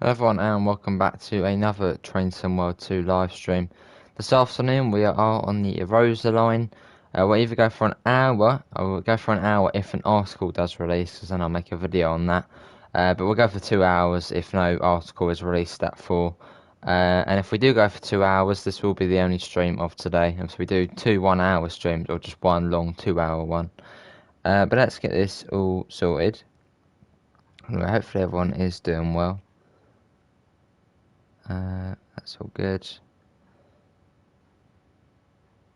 Hello everyone and welcome back to another Train Sim World 2 live stream. This afternoon we are on the Arosa line. We'll either go for an hour, or we'll go for an hour if an article does release, because then I'll make a video on that. But we'll go for 2 hours if no article is released at 4. And if we do go for 2 hours, this will be the only stream of today. And so we do 2 1-hour streams, or just one long 2-hour one. But let's get this all sorted. Hopefully everyone is doing well. That's all good.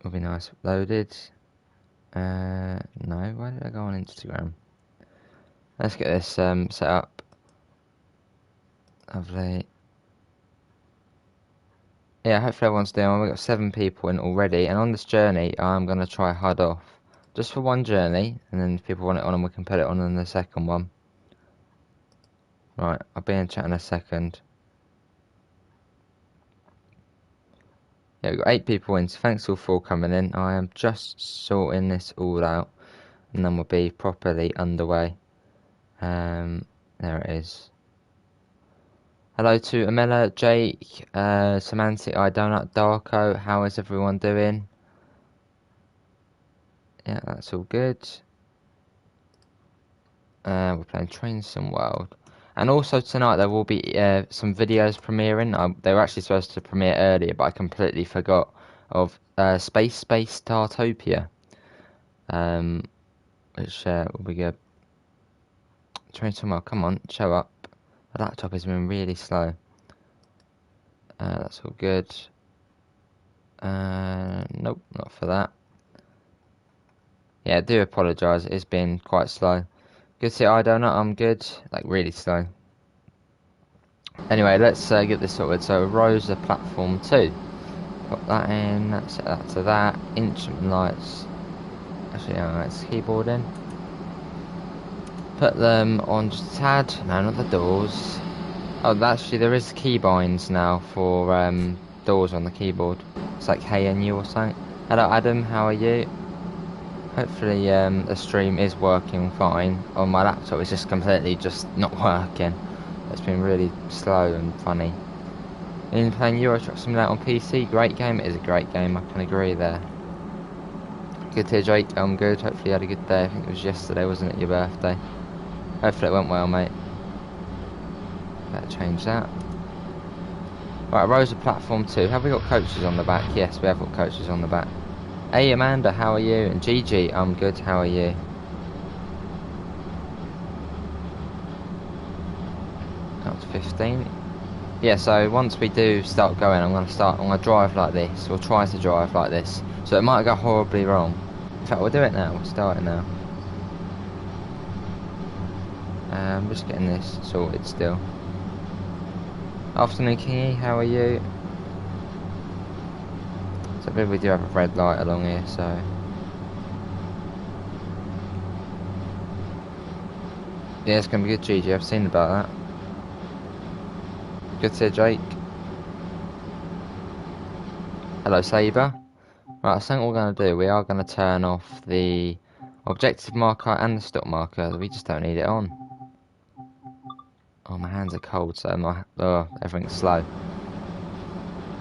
Will be nice uploaded. No, why did I go on Instagram? Let's get this set up. Lovely. Yeah, hopefully everyone's doing well. We've got 7 people in already, and on this journey I'm going to try HUD off. Just for one journey, and then if people want it on, we can put it on in the second one. Right, I'll be in chat in a second. Yeah, we've got 8 people in, so thanks all for coming in. I am just sorting this all out, and then we'll be properly underway. There it is. Hello to Amela, Jake, Semantic, Donut, Darko. How is everyone doing? Yeah, that's all good. We're playing Train Sim World. And also tonight there will be some videos premiering. They were actually supposed to premiere earlier, but I completely forgot of Space Tartopia. Which will be good. Train Sim World, come on, show up. The laptop has been really slow. That's all good. Nope, not for that. Yeah, I do apologise, it's been quite slow. Good to see Donut, I'm good. Like, really slow. Anyway, let's get this sorted. So, Arosa Platform 2. Put that in, set that to that. Instrument lights. Actually, it's keyboard in. Put them on just a tad. No, not the doors. Oh, actually, there is keybinds now for doors on the keyboard. It's like hey and you or something. Hello, Adam, how are you? Hopefully the stream is working fine. On my laptop it's just completely just not working. It's been really slow and funny. In playing Euro Truck Simulator on PC, great game. It is a great game, I can agree there. Good to hear, Jake, I'm good. Hopefully you had a good day. I think it was yesterday, wasn't it, your birthday? Hopefully it went well, mate. Better change that. Right, Rosa Platform 2. Have we got coaches on the back? Yes, we have got coaches on the back. Hey Amanda, how are you? And Gigi, I'm good, how are you? Up to 15. Yeah, so once we do start going, I'm gonna drive like this, or try to drive like this. So it might go horribly wrong. In fact, we'll do it now, we're starting now. I'm just getting this sorted still. Afternoon Kingy, how are you? So I believe we do have a red light along here, so... Yeah, it's going to be good, Gigi, I've seen about that. Good to see Jake. Hello, Saber. Right, I think what we're going to do, we are going to turn off the objective marker and the stop marker. We just don't need it on. Oh, my hands are cold, so everything's slow.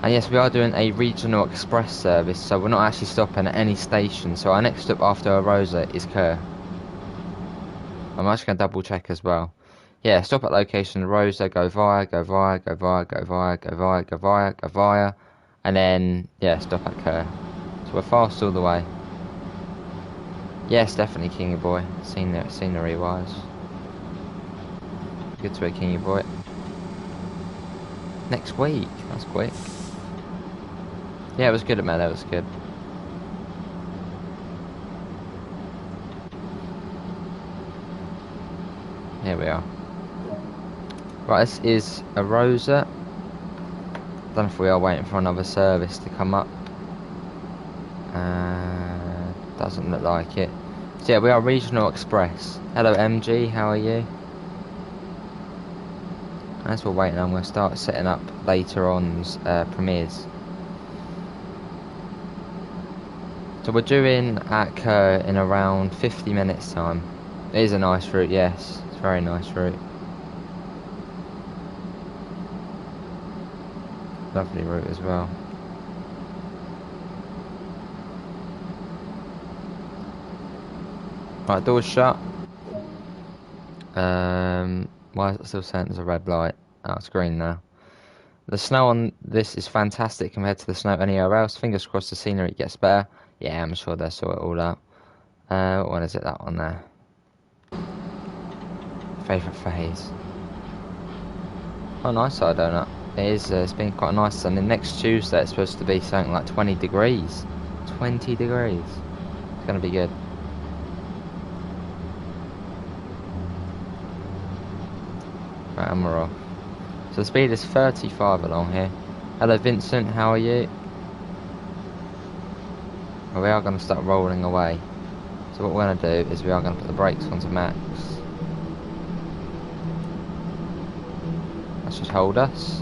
And yes, we are doing a regional express service, so we're not actually stopping at any station. So our next stop after Arosa is Kerr. I'm actually going to double check as well. Yeah, stop at location Arosa, go via, go via, go via, go via, go via, go via, go via, and then, yeah, stop at Kerr. So we're fast all the way. Yes, definitely Kingy Boy, scenery-wise. Good to be Kingy Boy. Next week, that's quick. Yeah, it was good at Mel, it was good. Here we are. Right, this is Arosa. Don't know if we are waiting for another service to come up. Doesn't look like it. So yeah, we are Regional Express. Hello MG, how are you? As we're waiting, I'm going to start setting up later on's premieres. So we're due in at Kerr in around 50 minutes time. It is a nice route, yes. It's a very nice route. Lovely route as well. Right, door's shut. Why is it still saying there's a red light? Oh, it's green now. The snow on this is fantastic compared to the snow anywhere else. Fingers crossed the scenery gets better. Yeah, I'm sure they'll sort it all out. What one is it? That one there. Favourite phase. Oh, nice side donut. It is. It's been quite nice. And then next Tuesday it's supposed to be something like 20 degrees. 20 degrees. It's gonna be good. Right, and we're off. So the speed is 35 along here. Hello Vincent, how are you? Well, we are going to start rolling away. So what we're going to do is we are going to put the brakes onto max. That should hold us.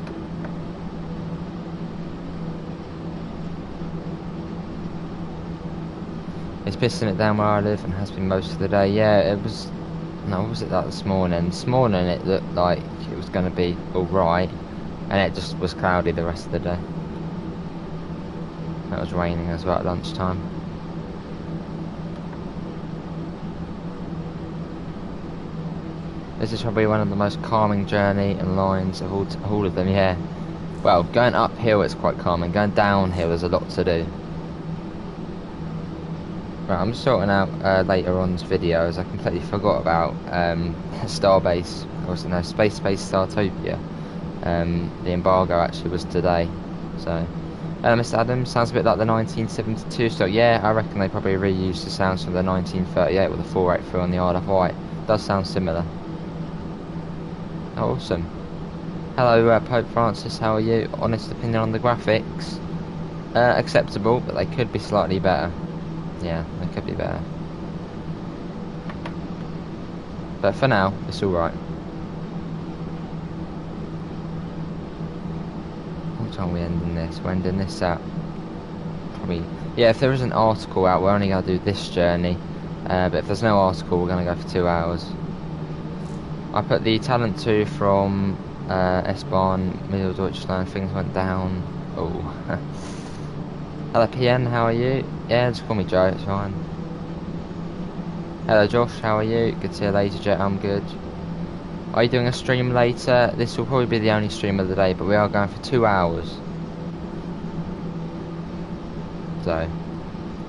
It's pissing it down where I live and has been most of the day. Yeah, it was... No, what was it like this morning? This morning it looked like it was going to be alright. And it just was cloudy the rest of the day. It was raining as well at lunchtime. This is probably one of the most calming journey and lines of all of them, yeah. Well, going uphill it's quite calming. Going downhill there's a lot to do. Right, I'm sorting out later on's videos. I completely forgot about Starbase, also no, Space Startopia. The embargo actually was today. So, Mr. Adams, sounds a bit like the 1972 stock. Yeah, I reckon they probably reused the sounds from the 1938 with the 483 on the Isle of Wight. Does sound similar. Oh, awesome. Hello, Pope Francis, how are you? Honest opinion on the graphics? Acceptable, but they could be slightly better. Yeah, they could be better. But for now, it's alright. What time are we ending this? We're ending this at... probably... Yeah, if there is an article out, we're only going to do this journey. But if there's no article, we're going to go for 2 hours. I put the Talent 2 from S-Bahn, Middle Deutschland. Things went down. Oh. Hello PN, how are you? Yeah, just call me Joe, it's fine. Hello Josh, how are you? Good to see you later, Jet, I'm good. Are you doing a stream later? This will probably be the only stream of the day, but we are going for 2 hours. So,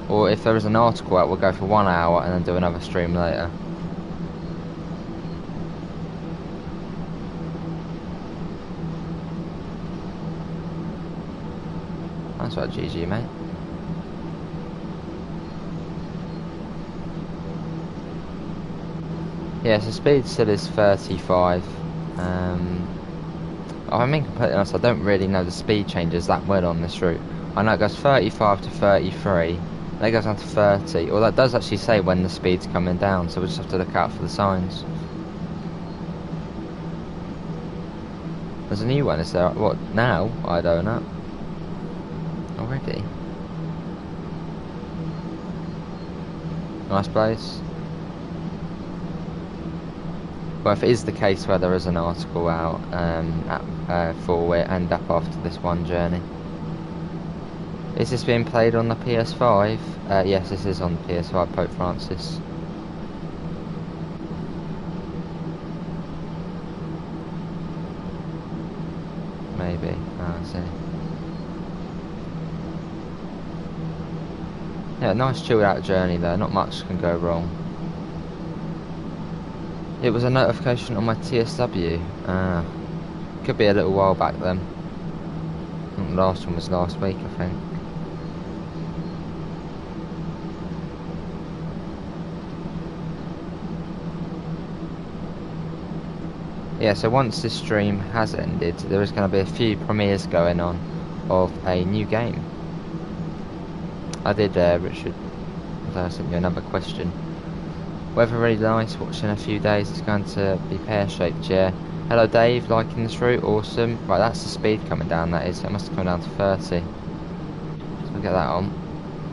or if there is an article out, we'll go for 1 hour and then do another stream later. That's right, GG, mate. Yeah, so speed still is 35. I mean, completely honest, I don't really know the speed changes that well on this route. I know it goes 35 to 33, then it goes down to 30. Well, that does actually say when the speed's coming down, so we'll just have to look out for the signs. There's a new one, is there? What, now? I don't know. Already? Nice place. Well, if it is the case where there is an article out for we end up after this one journey. Is this being played on the PS5? Yes, this is on the PS5, Pope Francis. Maybe. Oh, I see. Yeah, nice chilled out journey though, not much can go wrong. It was a notification on my TSW. Could be a little while back then. I think the last one was last week, I think. Yeah, so once this stream has ended, there is going to be a few premieres going on of a new game. I did, Richard, I sent you another question. Weather really nice, watching a few days, it's going to be pear-shaped, yeah. Hello Dave, liking this route, awesome. Right, that's the speed coming down, that is, so it must have come down to 30. So we'll get that on.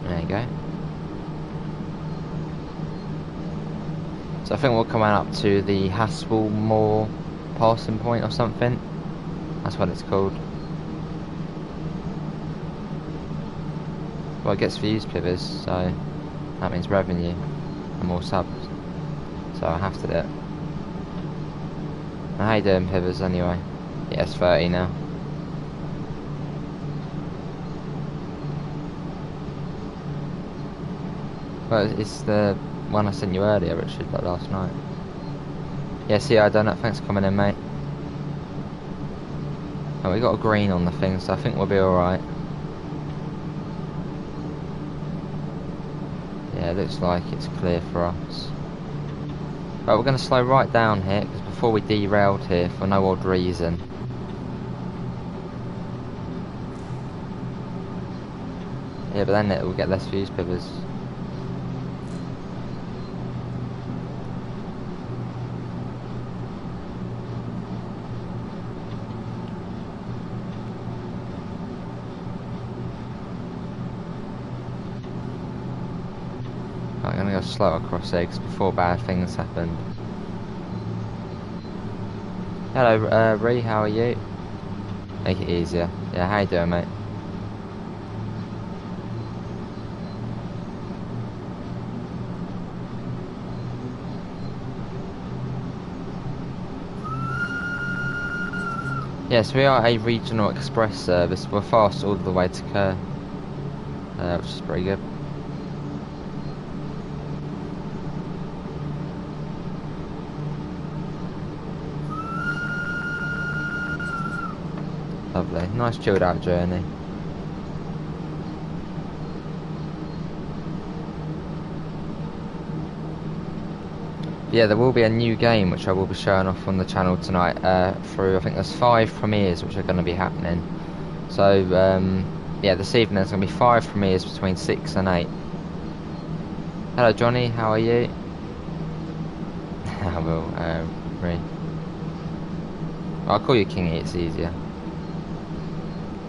There you go. So I think we're coming up to the Haspelmoor passing point or something. That's what it's called. Well, it gets views, Pivers, so that means revenue and more subs. So I have to do it. How you doing, Pivers, anyway? Yeah, it's 30 now. Well, it's the one I sent you earlier, Richard, like last night. Yeah, see, I done it. Thanks for coming in, mate. Oh, we got a green on the thing, so I think we'll be alright. Yeah, it looks like it's clear for us. But we're going to slow right down here, because before we derailed here for no odd reason. Yeah, but then it will get less views, Pivers. I'm going to go slow across here, because before bad things happened. Hello, Ree, how are you? Make it easier. Yeah, how you doing, mate? Yes, we are a regional express service. We're fast all the way to Kerr, which is pretty good. Lovely, nice chilled out journey. Yeah, there will be a new game which I will be showing off on the channel tonight through, I think there's 5 premieres which are going to be happening. So, yeah, this evening there's going to be 5 premieres between 6 and 8. Hello Johnny, how are you? I will, Ree. I'll call you Kingy, it's easier.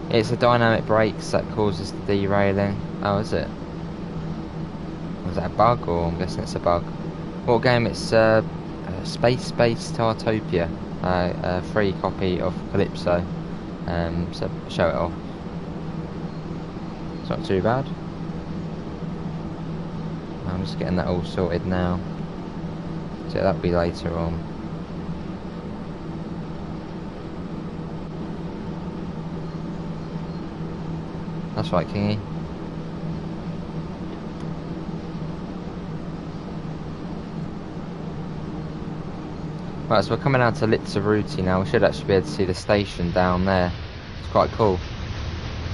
It's the dynamic brakes that causes the derailing. Oh, is it? Was that a bug, or I'm guessing it's a bug? What game? It's Space Tartopia, a free copy of Calypso. So show it off. It's not too bad. I'm just getting that all sorted now. So that'll be later on. That's right, Kingy. Right, so we're coming out to Litzaruti now. We should actually be able to see the station down there. It's quite cool.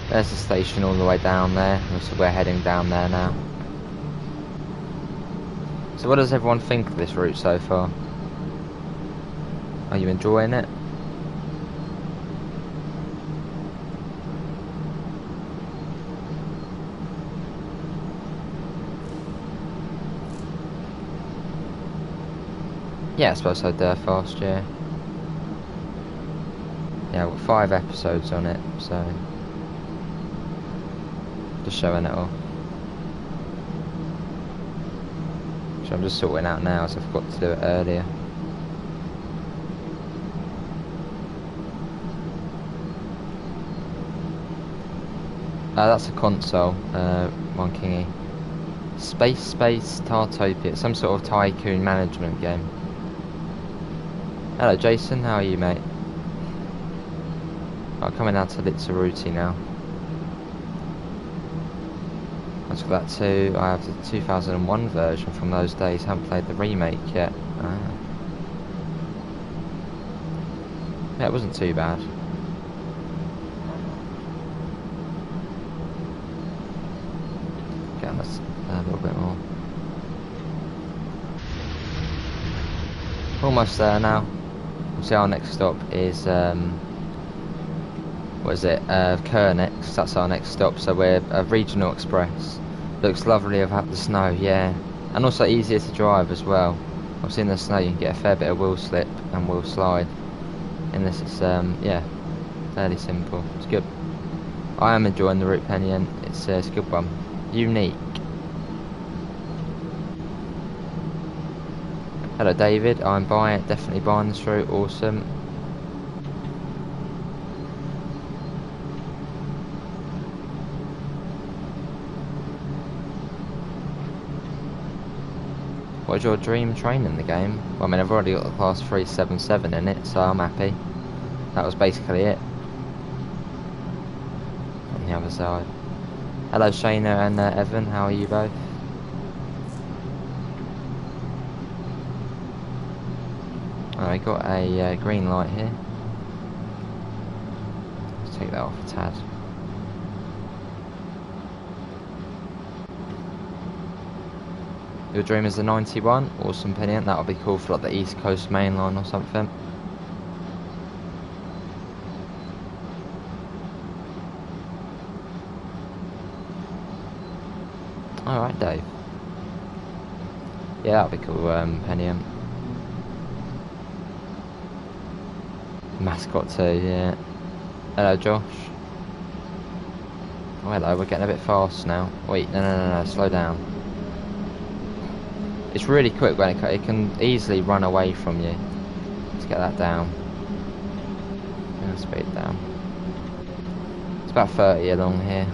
There's the station all the way down there. So we're heading down there now. So what does everyone think of this route so far? Are you enjoying it? Yeah, I suppose so, fast, yeah. Yeah, we've got 5 episodes on it, so just showing it off. Which I'm just sorting out now, so I forgot to do it earlier. That's a console, one Kingy. Space Tartopia, some sort of tycoon management game. Hello Jason, how are you, mate? I'm coming out to Litzaruti now. I took that too. I have the 2001 version from those days. Haven't played the remake yet. Yeah, it wasn't too bad. Getting us a little bit more. Almost there now. See, our next stop is what is it? Kerr next. That's our next stop. So we're a regional express. Looks lovely without the snow, yeah, and also easier to drive as well. Obviously in the snow you can get a fair bit of wheel slip and wheel slide. In this it's yeah, fairly simple. It's good. I am enjoying the route, Penny, and it's a good one. Unique. Hello David, I'm definitely buying this route, awesome. What's your dream train in the game? Well, I mean, I've already got the class 377 in it, so I'm happy. That was basically it. On the other side. Hello Shayna and Evan, how are you both? Oh, I got a green light here. Let's take that off a tad. Your dream is the 91? Awesome opinion, that would be cool for like the East Coast main line or something. Alright Dave. Yeah, that'd be cool, Penium. Mascot too, yeah. Hello Josh. Oh hello, we're getting a bit fast now. Wait, no, slow down. It's really quick when it can easily run away from you. Let's get that down. Yeah, speed down. It's about 30 along here.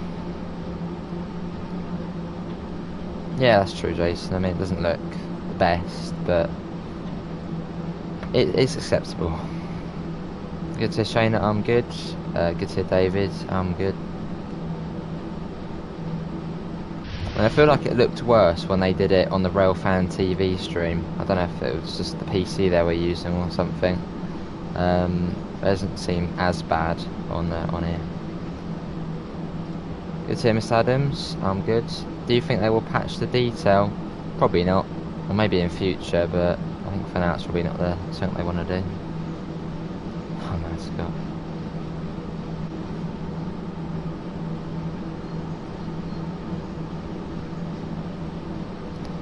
Yeah, that's true, Jason. I mean, it doesn't look the best, but it's acceptable. Good to hear Shayna, I'm good. Good to hear David, I'm good. And I feel like it looked worse when they did it on the Railfan TV stream. I don't know if it was just the PC they were using or something. It doesn't seem as bad on here. Good to hear Miss Adams, I'm good. Do you think they will patch the detail? Probably not. Or maybe in future, but I think for now it's probably not something they want to do. Oh no, Scott.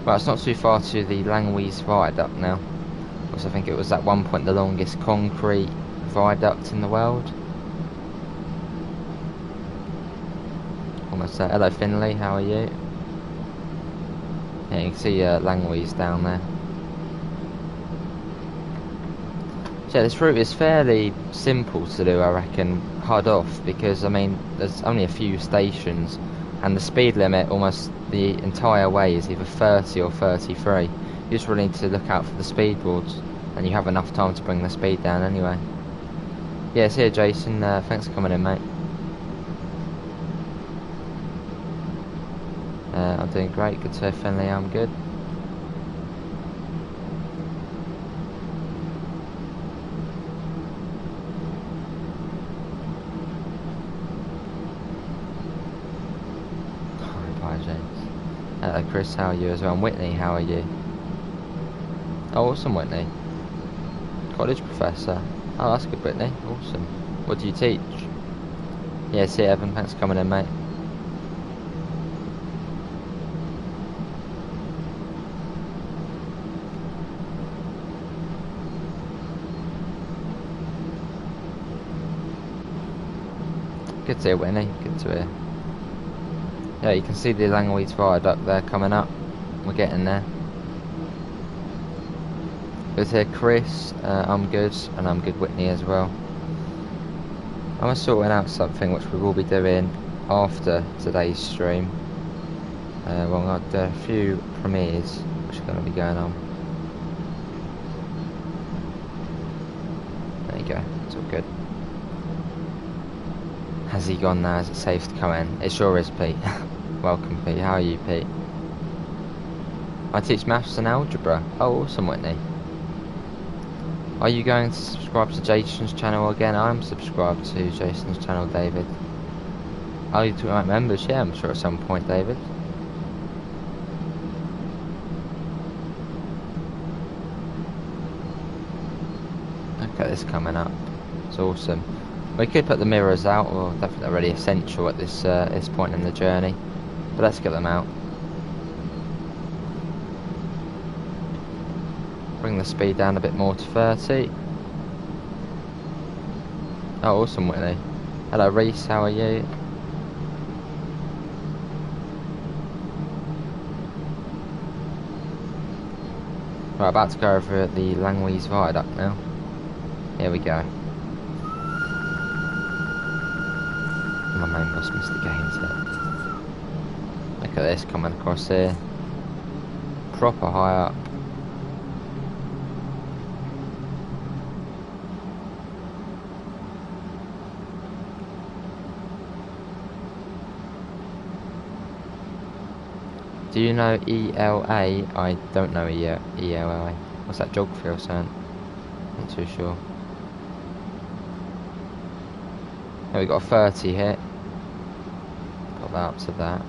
Well, it's not too far to the Langwees Viaduct now, which I think it was at one point the longest concrete viaduct in the world. Almost there. Hello Finley, how are you? Yeah, you can see Langwees down there. So yeah, this route is fairly simple to do, I reckon, hard off, because I mean there's only a few stations and the speed limit almost the entire way is either 30 or 33. You just really need to look out for the speed boards and you have enough time to bring the speed down anyway. Yeah, see you Jason, thanks for coming in mate. I'm doing great, good to hear Finley, I'm good. Bye James. Hello Chris, how are you as well? And Whitney, how are you? Oh awesome Whitney. College professor. Oh that's good Whitney, awesome. What do you teach? Yeah, see you Evan, thanks for coming in mate. Good to hear Whitney, good to hear. Yeah, you can see the Langwees Viaduct there coming up. We're getting there. Good to hear Chris, I'm good, and I'm good Whitney as well. I'm sorting out something which we will be doing after today's stream. Well, I've got a few premieres which are going to be going on. There you go, it's all good. Has he gone now? Is it safe to come in? It sure is, Pete. Welcome, Pete. How are you, Pete? I teach maths and algebra. Oh, awesome, Whitney. Are you going to subscribe to Jason's channel again? I'm subscribed to Jason's channel, David. Are you talking about members? Yeah, I'm sure at some point, David. Look at this coming up. It's awesome. We could put the mirrors out, or I don't think they're really essential at this point in the journey, but let's get them out. Bring the speed down a bit more to 30. Oh, awesome, Whitney. Hello, Reese. How are you? Right, about to go over the Langwees Viaduct now. Here we go. My main boss Mr. Games here. Look at this coming across here. Proper high up. Do you know ELA? I don't know ELA. What's that, geography or something? Not too sure. Oh, we got a 30 hit. Got that up to that.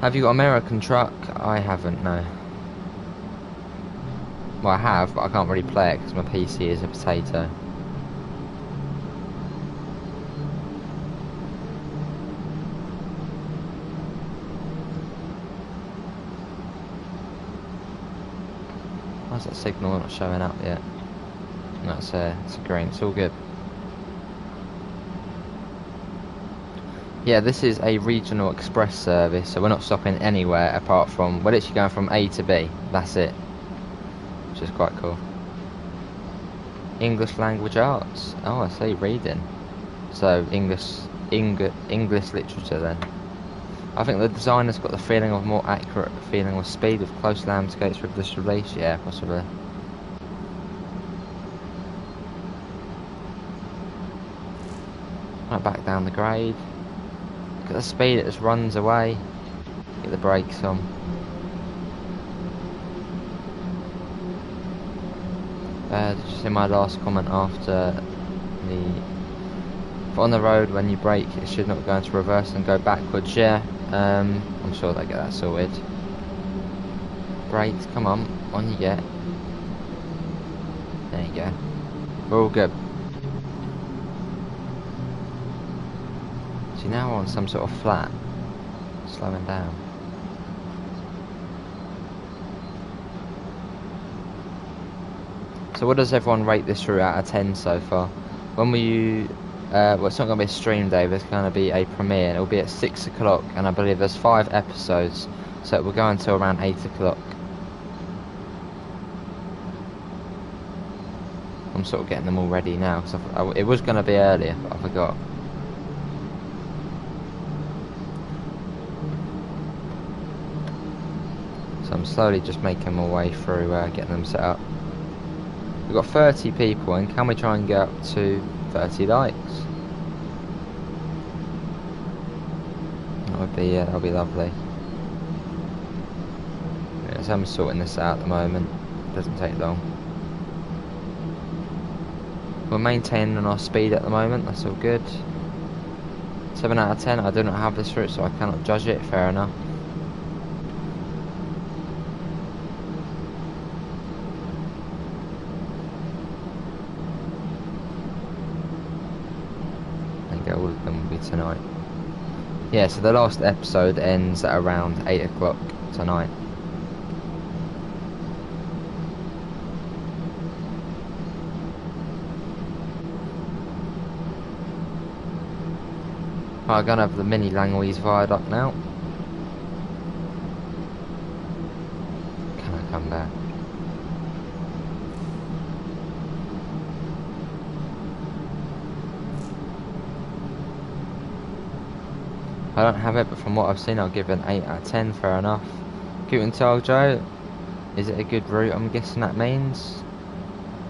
Have you got American truck? I haven't, no. Well, I have, but I can't really play it because my PC is a potato. Why's that signal not showing up yet? No, it's green. It's all good. Yeah, this is a regional express service, so we're not stopping anywhere apart from... We're literally going from A to B. That's it. Which is quite cool. English language arts. Oh, I see, reading. So, English literature then. I think the designer's got the feeling of more accurate feeling of speed with close landscapes with this release. Yeah, possibly. Right, back down the grade. Look at the speed, it just runs away. Get the brakes on. Did you see my last comment after the... If on the road when you brake it should not go into reverse and go backwards? Yeah, I'm sure they get that sorted. Brakes, come on you get. There you go. We're all good. See, now we're on some sort of flat. Slowing down. So what does everyone rate this route out of 10 so far? When will you... well, it's not going to be a stream day, but it's going to be a premiere, and it will be at 6 o'clock, and I believe there's 5 episodes, so it will go until around 8 o'clock. I'm sort of getting them all ready now, because it was going to be earlier, but I forgot. So I'm slowly just making my way through getting them set up. We've got 30 people, and can we try and get up to 30 likes? That'll be lovely. Yeah, so I'm sorting this out at the moment. It doesn't take long. We're maintaining our speed at the moment, that's all good. 7 out of 10, I do not have this route, so I cannot judge it, fair enough. All of them will be tonight. Yeah, so the last episode ends at around 8 o'clock tonight. Right, I'm gonna have the mini Langwees viaduct now. Can I come back? I don't have it, but from what I've seen I'll give it an 8 out of 10, fair enough. Guten Tag, Joe. Is it a good route, I'm guessing that means?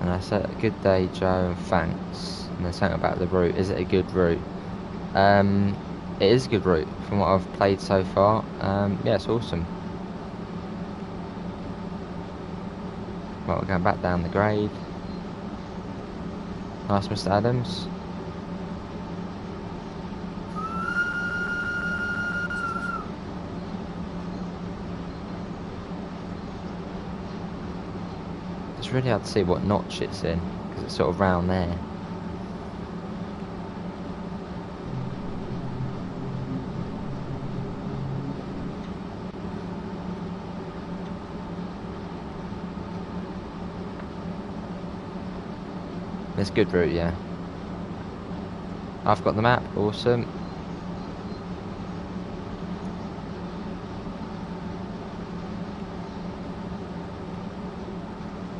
And I said, good day, Joe, and thanks. And there's something about the route. Is it a good route? It is a good route from what I've played so far. Yeah, it's awesome. Right, we're going back down the grade. Nice, Mr. Adams. It's really hard to see what notch it's in, because it's sort of round there. It's a good route, yeah. I've got the map, awesome.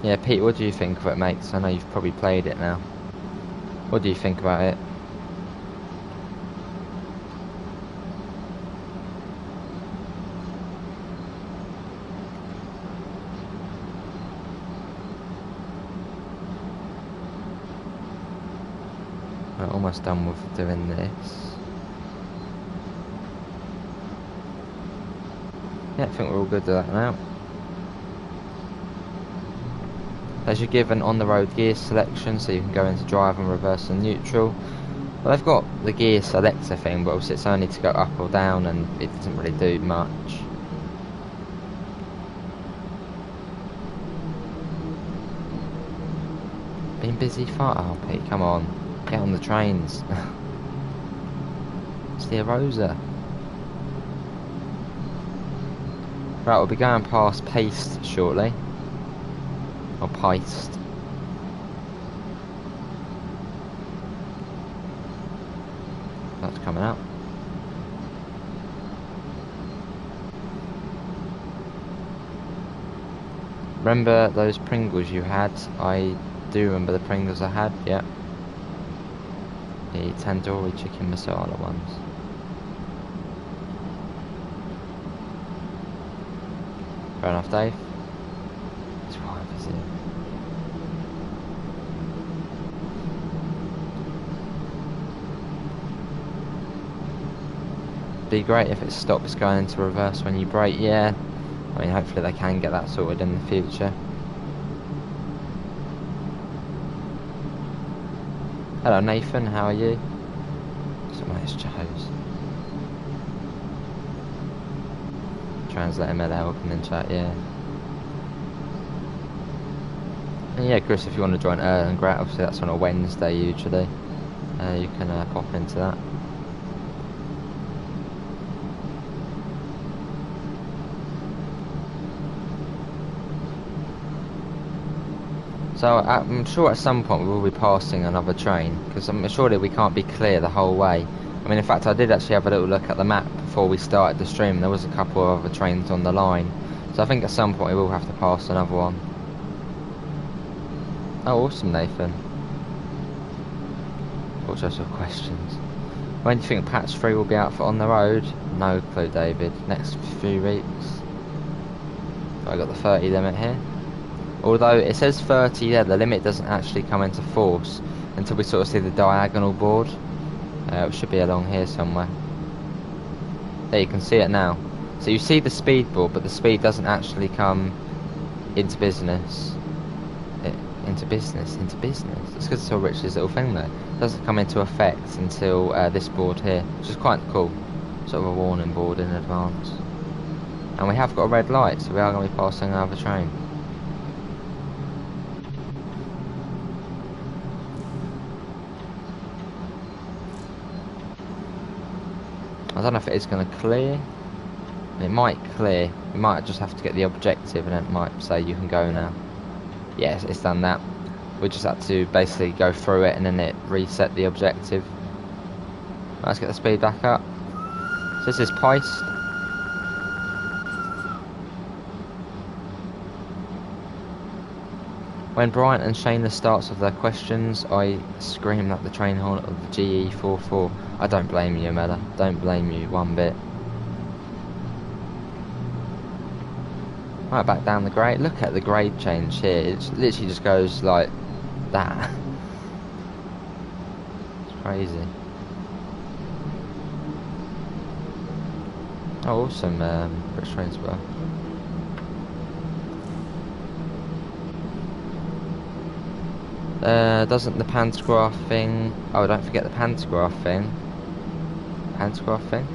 Yeah, Pete, what do you think of it, mate? 'Cause I know you've probably played it now. What do you think about it? We're almost done with doing this. Yeah, I think we're all good with that now. They should give an on-the-road gear selection, so you can go into drive and reverse and neutral. Well, they've got the gear selector thing, but obviously it's only to go up or down, and it doesn't really do much. Been busy far? Oh, Pete, come on. Get on the trains. It's the Arosa. Right, we'll be going past Paste shortly. Or Paste. That's coming up. Remember those Pringles you had? I do remember the Pringles I had, yeah. The tandoori chicken masala ones. Fair enough, Dave. His wife is here. Be great if it stops going into reverse when you brake, yeah. I mean, hopefully they can get that sorted in the future. Hello Nathan, how are you? Somebody's Joe's. Translate ML open in chat, yeah. And yeah, Chris, if you want to join and Grat, obviously that's on a Wednesday usually. You can pop into that. So I'm sure at some point we will be passing another train, because I'm surely we can't be clear the whole way. I mean, in fact, I did actually have a little look at the map before we started the stream, and there was a couple of other trains on the line. So I think at some point we will have to pass another one. Oh, awesome, Nathan. All sorts of questions. When do you think patch 3 will be out for on the road? No clue, David. Next few weeks. I got the 30 limit here. Although it says 30 there, the limit doesn't actually come into force until we sort of see the diagonal board. It should be along here somewhere. There, you can see it now. So you see the speed board, but the speed doesn't actually come into business. Into business. It's because it's all Rich's little thing there. It doesn't come into effect until this board here, which is quite cool. Sort of a warning board in advance. And we have got a red light, so we are going to be passing another train. I don't know if it is going to clear. It might clear. We might just have to get the objective and it might say you can go now. Yes, it's done that. We just had to basically go through it and then it reset the objective. Let's get the speed back up. So this is Paste. When Brian and Shayna starts with their questions, I scream at the train horn of the GE44. I don't blame you, Mella. Don't blame you one bit. Right, back down the grade. Look at the grade change here. It literally just goes like that. It's crazy. Oh, awesome, British trains well. Doesn't the pantograph thing... Oh, don't forget the pantograph thing. Pantograph thing?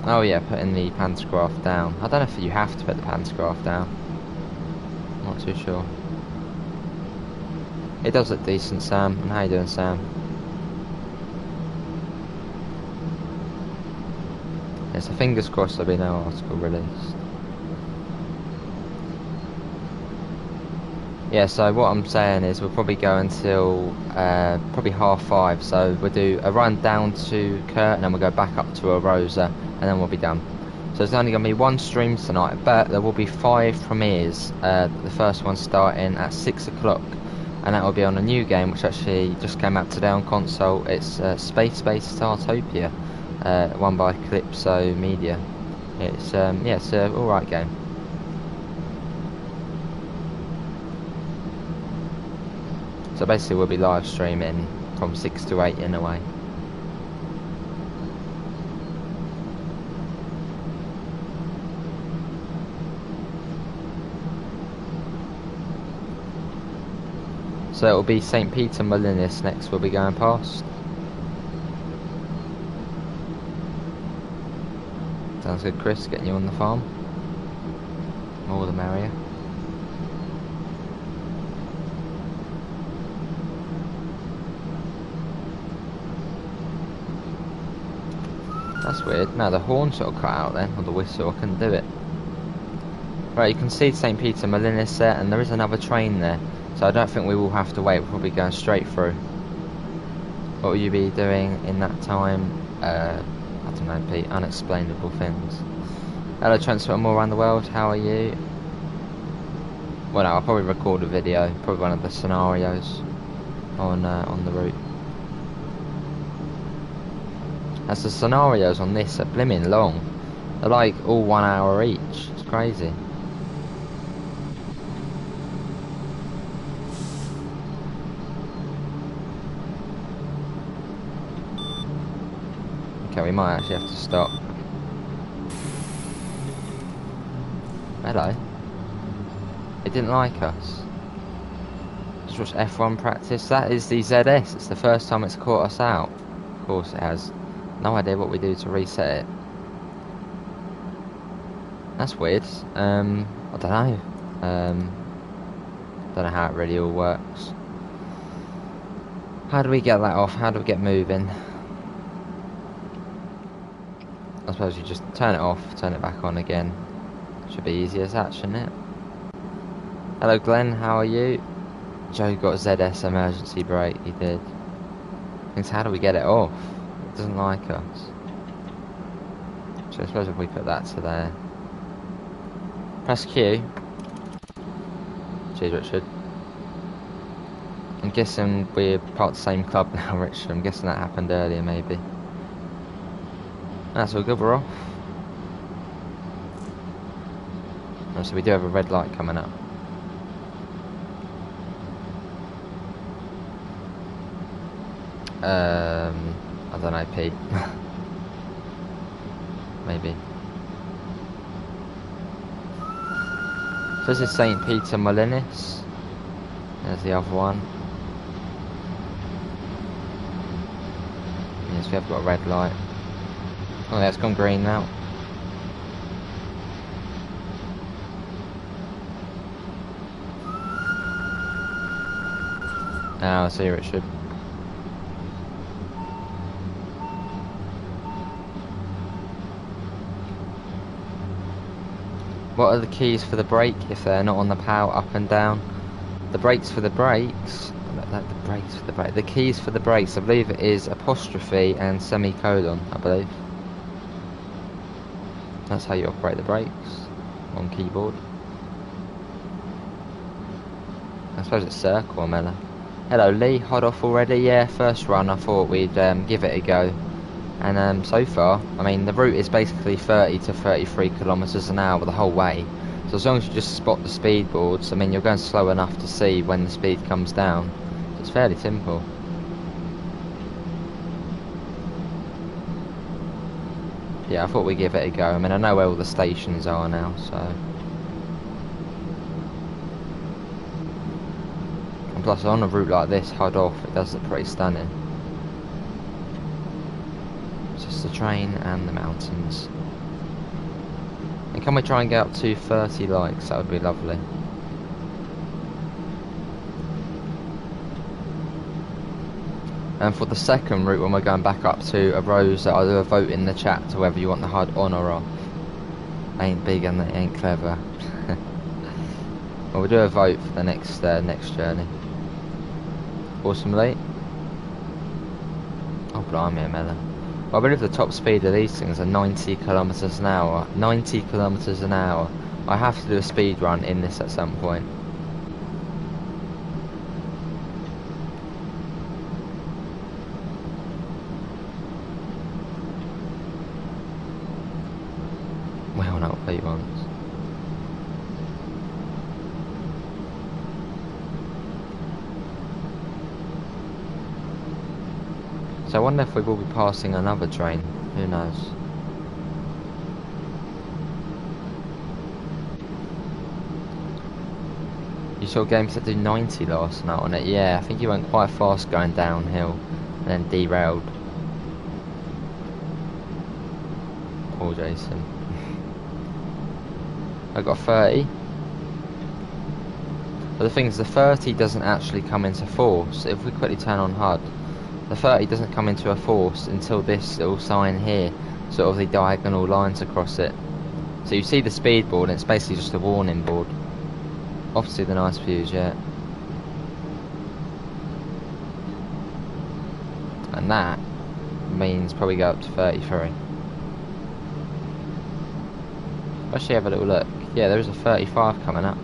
Oh yeah, putting the pantograph down. I don't know if you have to put the pantograph down. I'm not too sure. It does look decent, Sam. And how you doing, Sam? Yeah, so fingers crossed there'll be no article released. Yeah, so what I'm saying is we'll probably go until probably 5:30. So we'll do a run down to Kurt and then we'll go back up to Arosa and then we'll be done. So there's only going to be one stream tonight, but there will be 5 premieres. The first one starting at 6 o'clock, and that will be on a new game which actually just came out today on console. It's Space Startopia, won by Calypso Media. It's yeah, it's an alright game. So basically we'll be live streaming from 6 to 8 in a way. So it'll be St. Peter Molinis next we'll be going past. Sounds good, Chris, getting you on the farm. More the merrier. That's weird. No, the horn sort of cut out then, or the whistle, I couldn't do it. Right, you can see St. Peter Molinis there, and there is another train there. So I don't think we will have to wait, we'll probably go straight through. What will you be doing in that time? I don't know, Pete, unexplainable things. Hello, Transfer More Around the World, how are you? Well, no, I'll probably record a video, probably one of the scenarios on the route. As the scenarios on this are blimmin' long. They're like all 1 hour each, it's crazy. Okay, we might actually have to stop. Hello. It didn't like us. It's just F1 practice. That is the ZS. It's the first time it's caught us out. Of course it has. No idea what we do to reset it. That's weird. I don't know. Don't know how it really all works. How do we get that off? How do we get moving? I suppose you just turn it off, turn it back on again. Should be easy as that, shouldn't it? Hello Glenn, how are you? Joe got a ZS emergency brake, he did. Thinks, how do we get it off? It doesn't like us. So I suppose if we put that to there. Press Q. Cheers Richard. I'm guessing we're part of the same club now, Richard. I'm guessing that happened earlier maybe. That's all good, we're off. Oh, so we do have a red light coming up. I don't know, Pete. Maybe. So this is St. Peter Molinis. There's the other one. Yes, we have got a red light. Oh, yeah, it's gone green now. Oh, I see, Richard. What are the keys for the brake if they're not on the power up and down? The brakes for the brakes. The keys for the brakes, I believe it is apostrophe and semicolon, I believe. That's how you operate the brakes on keyboard. I suppose it's circle or mellow. Hello Lee, hot off already? Yeah, first run I thought we'd give it a go. And so far, I mean the route is basically 30 to 33 kilometers an hour the whole way. So as long as you just spot the speed boards, I mean you're going slow enough to see when the speed comes down. So it's fairly simple. Yeah, I thought we'd give it a go. I mean I know where all the stations are now, so. And plus on a route like this, hard off, it does look pretty stunning. Just the train and the mountains. And can we try and get up to 30 likes? That would be lovely. And for the second route, when we're going back up to Arosa, I'll do a vote in the chat to whether you want the HUD on or off. Ain't big and they ain't clever. Well, we'll do a vote for the next journey. Awesomely. Oh, blimey, Mella. Well, I believe the top speed of these things are 90 kilometers an hour. 90 kilometers an hour. I have to do a speed run in this at some point. Well, not what he wants. So I wonder if we will be passing another train. Who knows? You saw games that do 90 last night on it. Yeah, I think he went quite fast going downhill and then derailed. Poor Jason. I got 30. But the thing is, the 30 doesn't actually come into force. If we quickly turn on HUD, the 30 doesn't come into a force until this little sign here, sort of the diagonal lines across it. So you see the speed board, and it's basically just a warning board. Off to the nice views, yeah. And that means probably go up to 33. Let's actually have a little look. Yeah, there is a 35 coming up.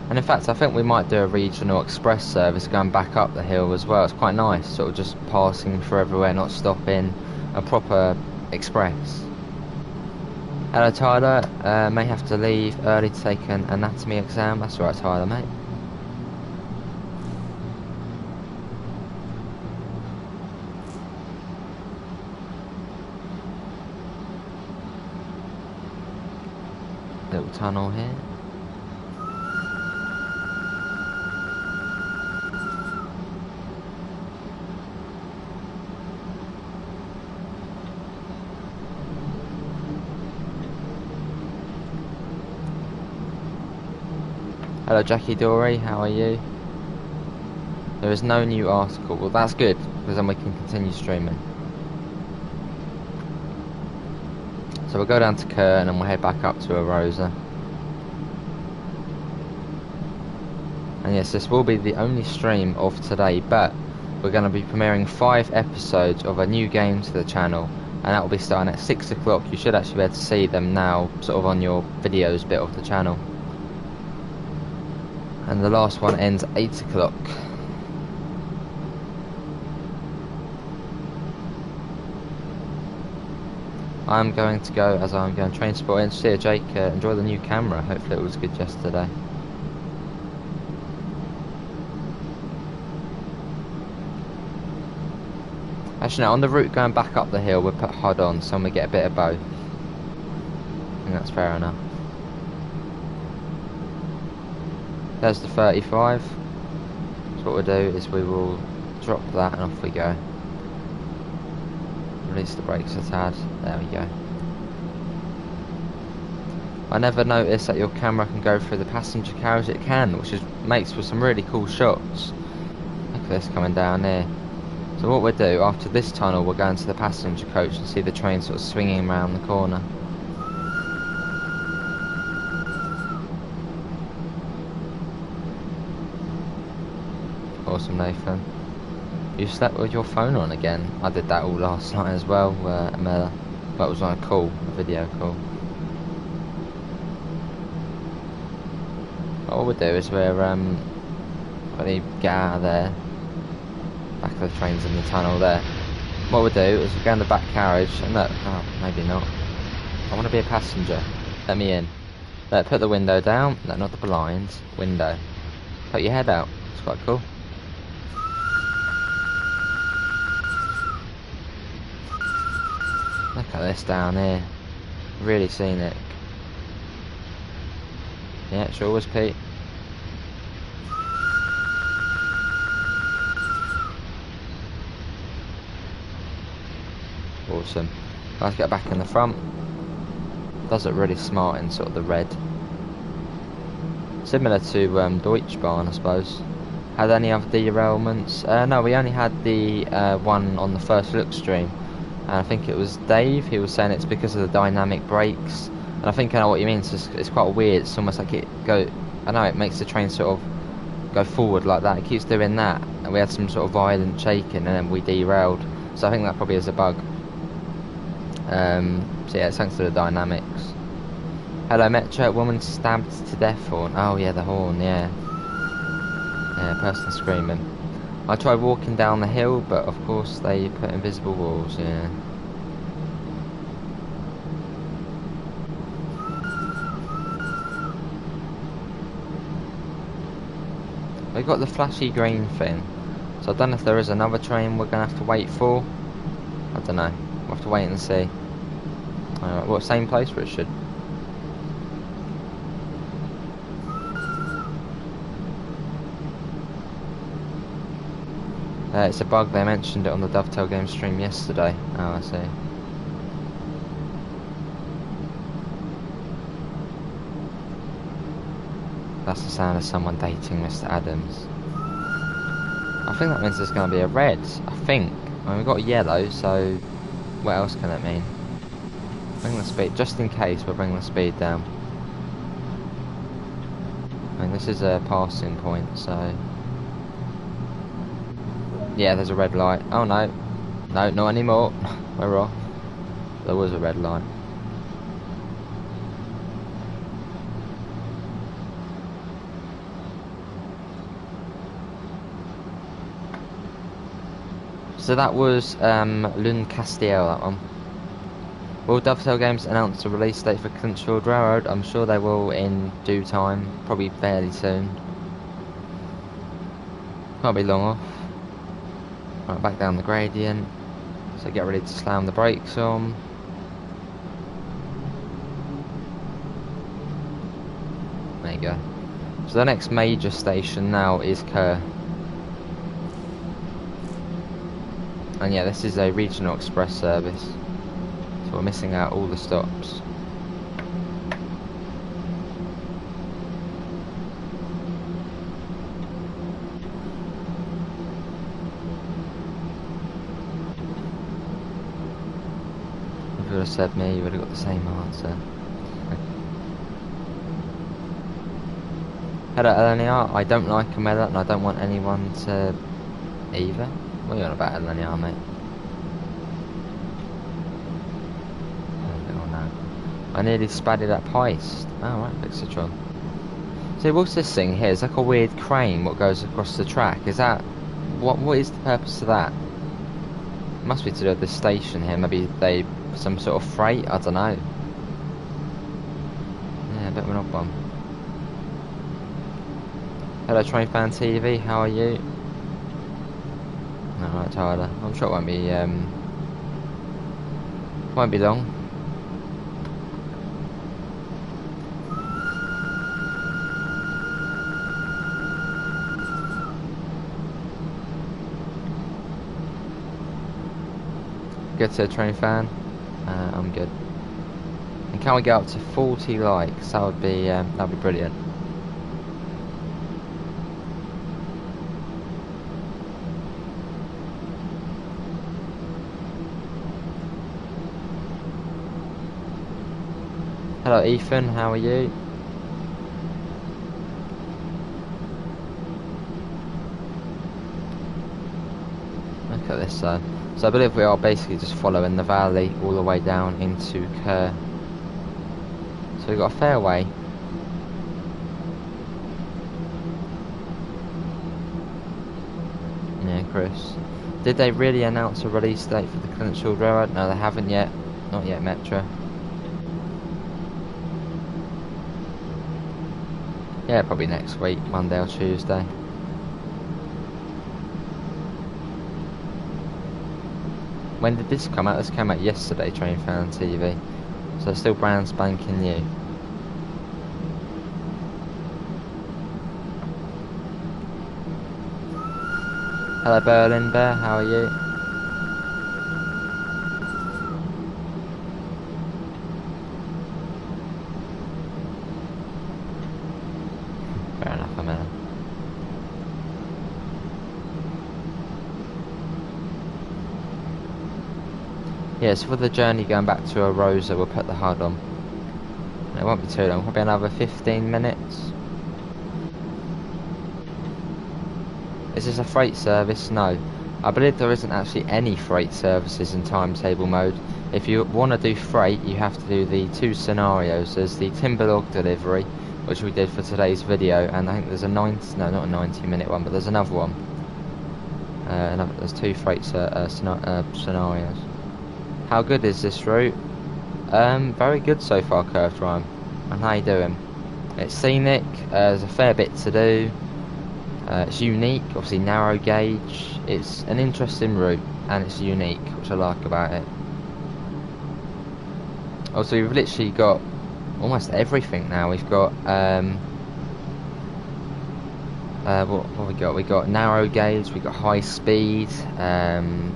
And in fact, I think we might do a regional express service going back up the hill as well. It's quite nice, sort of just passing through everywhere, not stopping. A proper express. Hello Tyler, may have to leave early to take an anatomy exam. That's alright Tyler, mate. Little tunnel here. Hello Jackie Dory, how are you? There is no new article. Well, that's good, because then we can continue streaming. So we'll go down to Kern and we'll head back up to Arosa. And yes, this will be the only stream of today, but we're going to be premiering 5 episodes of a new game to the channel, and that will be starting at 6 o'clock. You should actually be able to see them now, sort of on your videos bit of the channel. And the last one ends at 8 o'clock. I'm going to go as I'm going train spotting. See you, Jake. Enjoy the new camera. Hopefully it was good yesterday. Actually, no, on the route going back up the hill, we'll put HUD on so we get a bit of both. And that's fair enough. There's the 35. So what we'll do is we will drop that and off we go. Release the brakes a tad. There we go. I never noticed that your camera can go through the passenger carriage. It can, which makes for some really cool shots. Look at this coming down here. So what we'll do, after this tunnel, we'll go into the passenger coach and see the train sort of swinging around the corner. Awesome, Nathan. You slept with your phone on again. I did that all last night as well, Amela. That was on a call, a video call. What we'll do is we're quickly get out of there. Back of the train's in the tunnel there. What we'll do is we'll go in the back carriage and look, oh, maybe not. I want to be a passenger. Let me in. Put the window down. No, not the blinds. Window. Put your head out. It's quite cool. Look at this down here. Really scenic. Yeah, sure was, Pete. Awesome. Let's get back in the front. Does it really smart in sort of the red. Similar to Deutschbahn, I suppose. Had any other derailments? No, we only had the one on the first look stream. And I think it was Dave. He was saying it's because of the dynamic brakes. And I think I know what you mean. It's quite weird. It's almost like I know it makes the train sort of go forward like that. It keeps doing that. And we had some sort of violent shaking and then we derailed. So I think that probably is a bug. So yeah, thanks to the dynamics. Hello Metro, woman stabbed to death horn. Oh yeah, the horn, yeah. Yeah, person screaming. I tried walking down the hill, but of course they put invisible walls, yeah. We got the flashy green thing. So I don't know if there is another train we're going to have to wait for. I don't know. We'll have to wait and see. Well, same place, Richard. It's a bug, they mentioned it on the Dovetail Game stream yesterday. Oh, I see. That's the sound of someone dating Mr. Adams. I think that means there's going to be a red. I think. I mean, we've got a yellow, so what else can it mean? Bring the speed, just in case, we'll bring the speed down. I mean, this is a passing point, so... Yeah, there's a red light. Oh no. No, not anymore. We're off. There was a red light. So that was Lune Castiel, that one. Will Dovetail Games announce a release date for Clinchfield Railroad? I'm sure they will in due time, probably fairly soon. Can't be long off. Right, back down the gradient. So get ready to slam the brakes on. There you go. So the next major station now is Kerr. And yeah, this is a regional express service. So we're missing out all the stops. If you would have said me, you would have got the same answer. Hello, LNR. I don't like Camilla, and I don't want anyone to either. What are you on about, LNR, mate? Oh no. I nearly spadded that heist. Oh right, Fixatron. So what's this thing here? It's like a weird crane what goes across the track. Is that... What is the purpose of that? Must be to do with this station here. Maybe they... some sort of freight? I don't know. Yeah, a bit of an odd one. Hello, Train Fan TV, how are you? Alright, Tyler. I'm sure it won't be long. Good to Train Fan. I'm good. And can we get up to 40 likes? That'd be brilliant. Hello Ethan, how are you? Look at this side. So I believe we are basically just following the valley all the way down into Kerr. So we've got a fair way. Yeah, Chris. Did they really announce a release date for the Clinchfield Railroad? No, they haven't yet. Not yet, Metro. Yeah, probably next week, Monday or Tuesday. When did this come out? This came out yesterday, Train Fan TV. So it's still brand spanking new. Hello Berlin Bear, how are you? Fair enough, I'm in. Yeah, so for the journey going back to Arosa, we'll put the HUD on. It won't be too long, probably another 15 minutes. Is this a freight service? No. I believe there isn't actually any freight services in timetable mode. If you want to do freight, you have to do the two scenarios. There's the Timberlog delivery, which we did for today's video, and I think there's a not a 90-minute one, but there's another one. There's two freight scenarios. How good is this route? Very good so far, Curved Rhyme. And how you doing? It's scenic, there's a fair bit to do, It's unique, obviously narrow gauge. It's an interesting route and it's unique, which I like about it. Also, we've literally got almost everything now. We've got what have we got? We got narrow gauge, we got high speed, and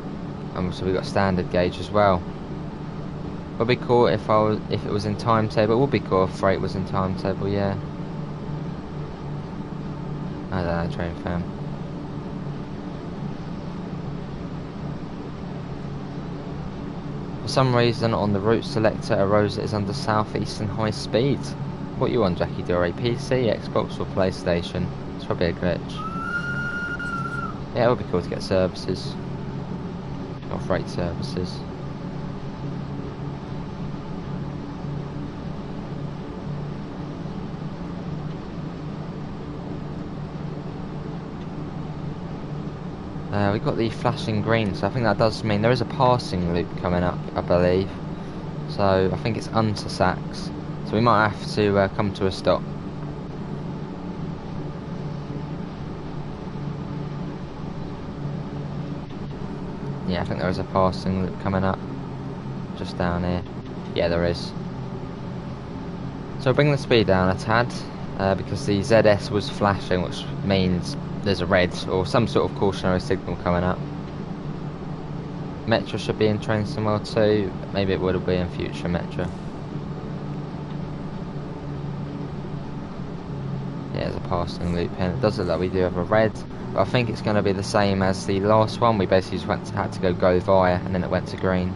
also we got standard gauge as well. Would be cool if it was in timetable. It would be cool if freight was in timetable, yeah. I don't know, train fan. For some reason on the route selector, Arosa is under southeastern high speed. What you on, Jackie Dory? PC, Xbox or PlayStation? It's probably a glitch. Yeah, it would be cool to get services. Or freight services. We've got the flashing green, so I think that does mean there is a passing loop coming up, I believe. So I think it's unto Sachs. So we might have to come to a stop. Yeah, I think there is a passing loop coming up just down here. Yeah, there is. So bring the speed down a tad because the ZS was flashing, which means there's a red or some sort of cautionary signal coming up. Metro should be in train somewhere too. Maybe it will be in future Metro. Yeah, there's a passing loop here. It does look like we do have a red, but I think it's going to be the same as the last one. We basically just had to go via, and then it went to green.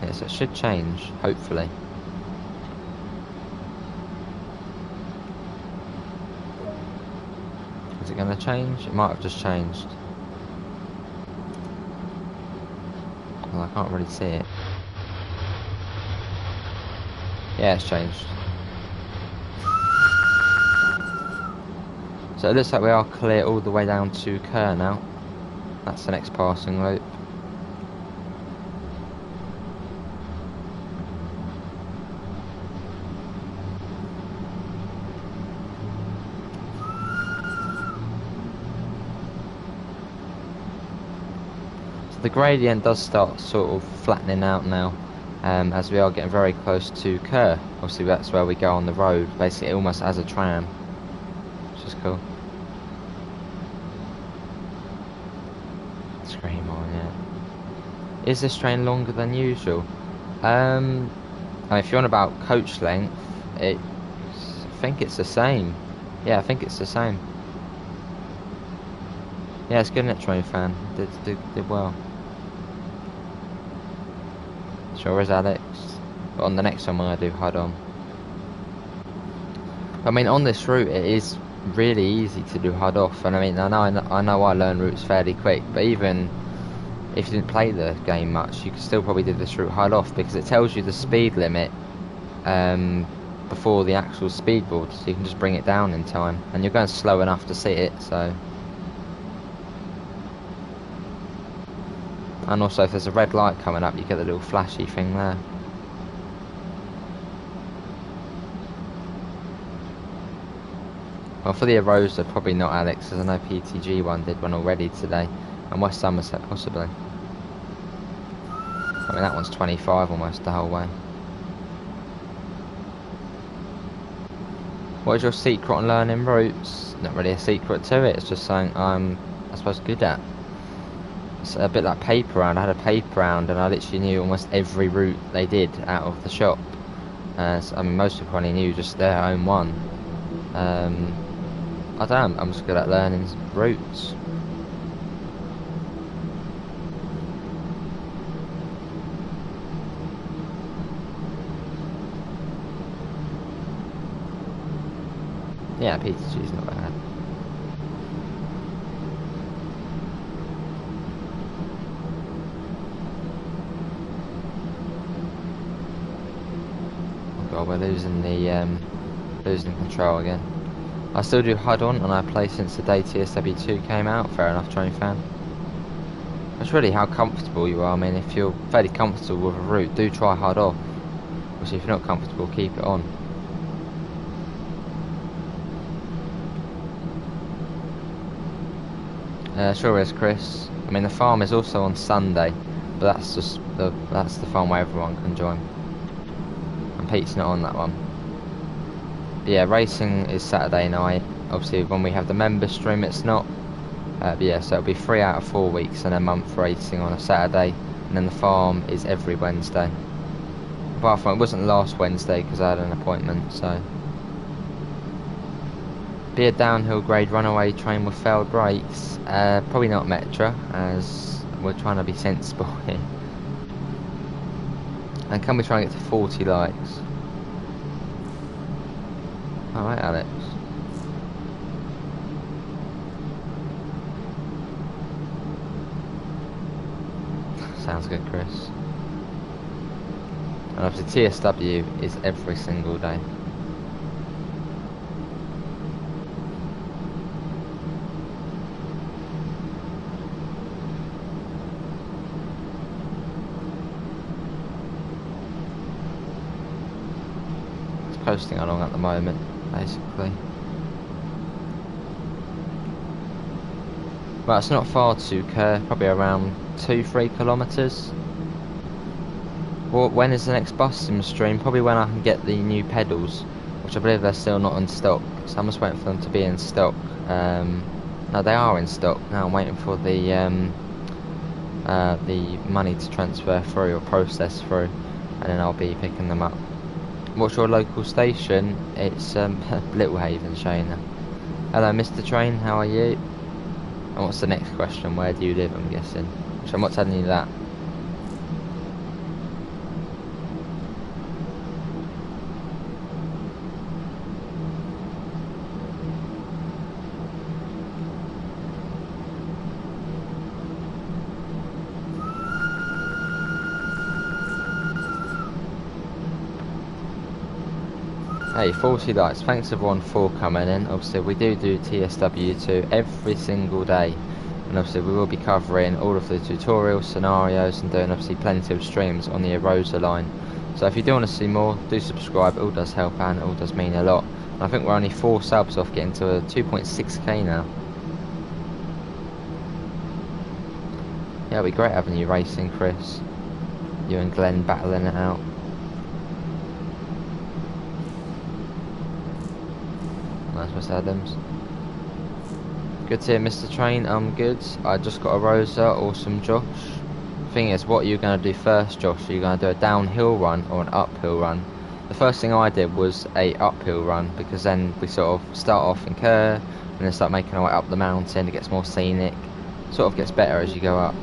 Yeah, so it should change, hopefully. Is it going to change? It might have just changed. Well, I can't really see it. Yeah, it's changed. So it looks like we are clear all the way down to Kerr now. That's the next passing loop. The gradient does start sort of flattening out now as we are getting very close to Kerr. Obviously that's where we go on the road, basically almost as a tram, which is cool. Scream on, yeah. Is this train longer than usual? I mean, if you're on about coach length, I think it's the same. Yeah, I think it's the same. Yeah, it's good, isn't it, train fan? Did well. Sure is Alex. But on the next one I do head on. I mean, on this route it is really easy to do hard off, and I mean, I know I learn routes fairly quick, but even if you didn't play the game much, you could still probably do this route hard off because it tells you the speed limit before the actual speed board, so you can just bring it down in time, and you're going slow enough to see it. So. And also if there's a red light coming up, you get the little flashy thing there. Well, for the Arosa, probably not Alex, as I know PTG one did one already today, and West Somerset possibly. I mean, that one's 25 almost the whole way. What is your secret on learning routes? Not really a secret to it, it's just something I'm, I suppose, good at. It's a bit like paper round. I had a paper round and I literally knew almost every route they did out of the shop. So, I mean, most people only knew just their own one. I don't know, I'm just good at learning routes. Yeah, PTG's not bad. God, we're losing control again. I still do HUD on, and I play since the day TSW2 came out. Fair enough, train fan. It's really how comfortable you are. I mean, if you're fairly comfortable with a route, do try hard off. Obviously, if you're not comfortable, keep it on. Sure is, Chris. I mean, the farm is also on Sunday, but that's just that's the farm where everyone can join. And Pete's not on that one. But yeah, racing is Saturday night. Obviously, when we have the member stream, it's not. But yeah, so it'll be 3 out of 4 weeks and a month racing on a Saturday, and then the farm is every Wednesday. Apart from it wasn't last Wednesday because I had an appointment, so. Be a downhill grade runaway train with failed brakes. Probably not Metra, as we're trying to be sensible here. And can we try and get to 40 likes? Alright, Alex. Sounds good, Chris. And obviously TSW is every single day. It's posting along at the moment, basically. Well, it's not far to Kerr, probably around 2-3 kilometres. Well, when is the next bus in the stream? Probably when I can get the new pedals, which I believe they're still not in stock. So I'm just waiting for them to be in stock. No, they are in stock. Now I'm waiting for the money to transfer through or process through, and then I'll be picking them up. What's your local station? It's Little Haven, Shayna. Hello, Mr. Train. How are you? And what's the next question? Where do you live? I'm guessing. So I'm not telling you that. Hey, 40 likes. Thanks everyone for coming in. Obviously we do TSW2 every single day, and obviously we will be covering all of the tutorial scenarios and doing obviously plenty of streams on the Arosa line. So if you do want to see more, do subscribe. It all does help and it all does mean a lot. And I think we're only 4 subs off getting to a 2.6k now. Yeah, it'll be great having you racing, Chris. You and Glenn battling it out. Nice, Miss Adams. Good to hear, Mr. Train. I'm good. I just got a Rosa. Awesome, Josh. Thing is, what are you going to do first, Josh? Are you going to do a downhill run or an uphill run? The first thing I did was a uphill run, because then we sort of start off in Kerr and then start making our way up the mountain. It gets more scenic. Sort of gets better as you go up.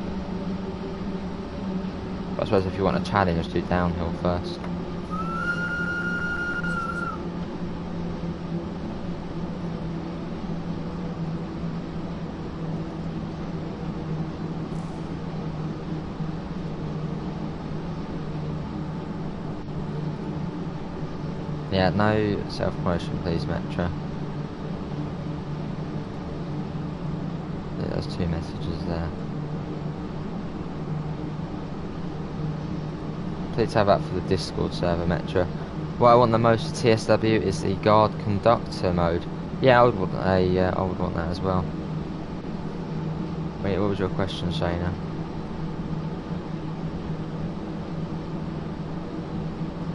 But I suppose if you want a challenge, do downhill first. Yeah, no self-promotion please, Metra. Yeah, there's 2 messages there. Please have that for the Discord server, Metra. What I want the most TSW is the guard conductor mode. Yeah, I would want that as well. Wait, what was your question, Shayna?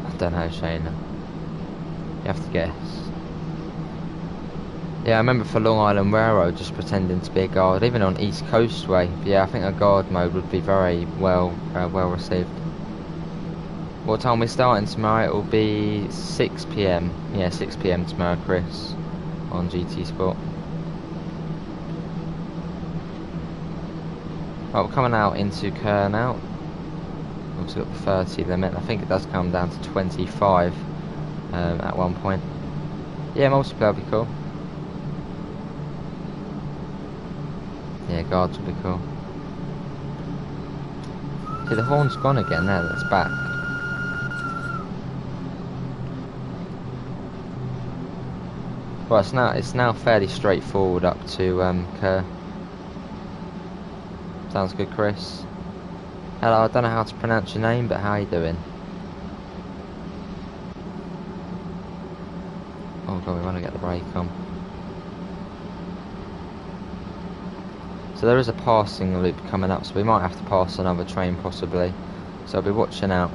I don't know, Shayna. You have to guess. Yeah, I remember for Long Island Railroad just pretending to be a guard, even on East Coastway. But yeah, I think a guard mode would be very well received. What time are we starting tomorrow? It will be 6 PM. Yeah, 6 PM tomorrow, Chris, on GT Sport. Right, we're coming out into Kerr now. Obviously got the 30 limit. I think it does come down to 25. At one point. Yeah, multiplayer would be cool. Yeah, guards would be cool. See, the horn's gone again now, that's back. Well, it's now fairly straightforward up to Kerr. Sounds good, Chris. Hello, I don't know how to pronounce your name, but how are you doing? Oh god, we want to get the brake on. So there is a passing loop coming up, so we might have to pass another train possibly. So I'll be watching out.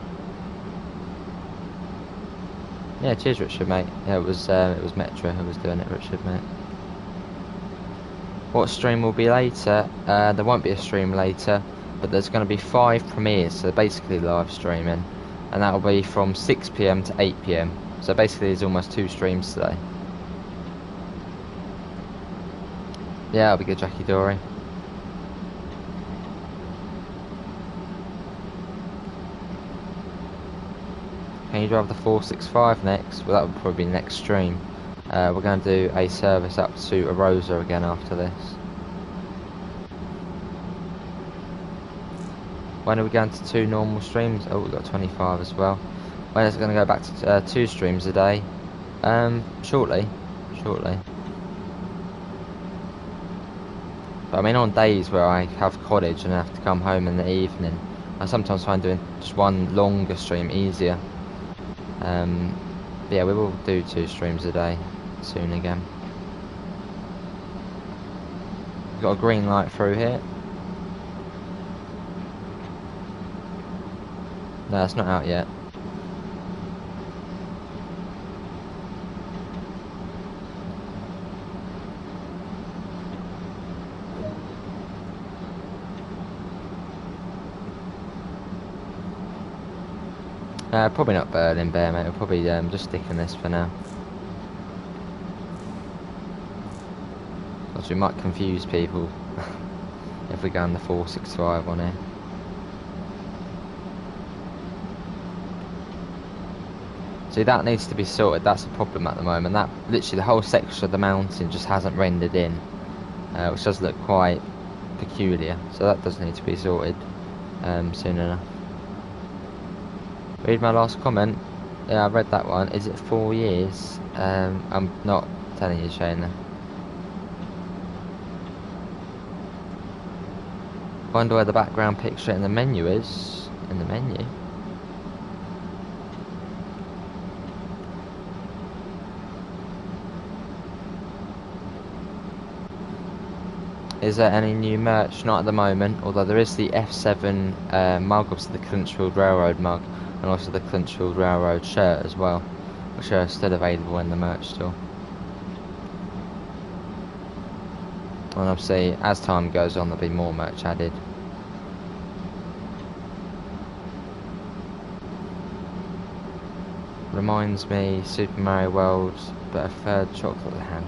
Yeah, cheers Richard, mate. Yeah, it was Metro who was doing it, Richard, mate. What stream will be later? There won't be a stream later, but there's going to be 5 premieres, so basically live streaming, and that will be from 6 PM to 8 PM. So basically there's almost 2 streams today. Yeah, that'll be good, Jackie Dory. Can you drive the 465 next? Well, that would probably be next stream. We're going to do a service up to Arosa again after this. When are we going to 2 normal streams? Oh, we've got 25 as well. When is it going to go back to 2 streams a day? Shortly. But I mean, on days where I have college and I have to come home in the evening, I sometimes find doing just one longer stream easier. But yeah, we will do 2 streams a day soon again. We've got a green light through here. No, it's not out yet. Probably not Berlin Bear, mate. We'll probably just stick in this for now. Because we might confuse people if we go on the 465 on here. See, that needs to be sorted. That's a problem at the moment. That literally the whole section of the mountain just hasn't rendered in, which does look quite peculiar. So that does need to be sorted soon enough. Read my last comment. Yeah, I read that one. Is it 4 years? I'm not telling you, Shayna. Wonder where the background picture in the menu is. In the menu. Is there any new merch? Not at the moment, although there is the F7 mug, obviously the Clinchfield Railroad mug, and also the Clinchfield Railroad shirt as well, which are still available in the merch store. And obviously, as time goes on, there'll be more merch added. Reminds me, Super Mario World, but a third chocolate ham.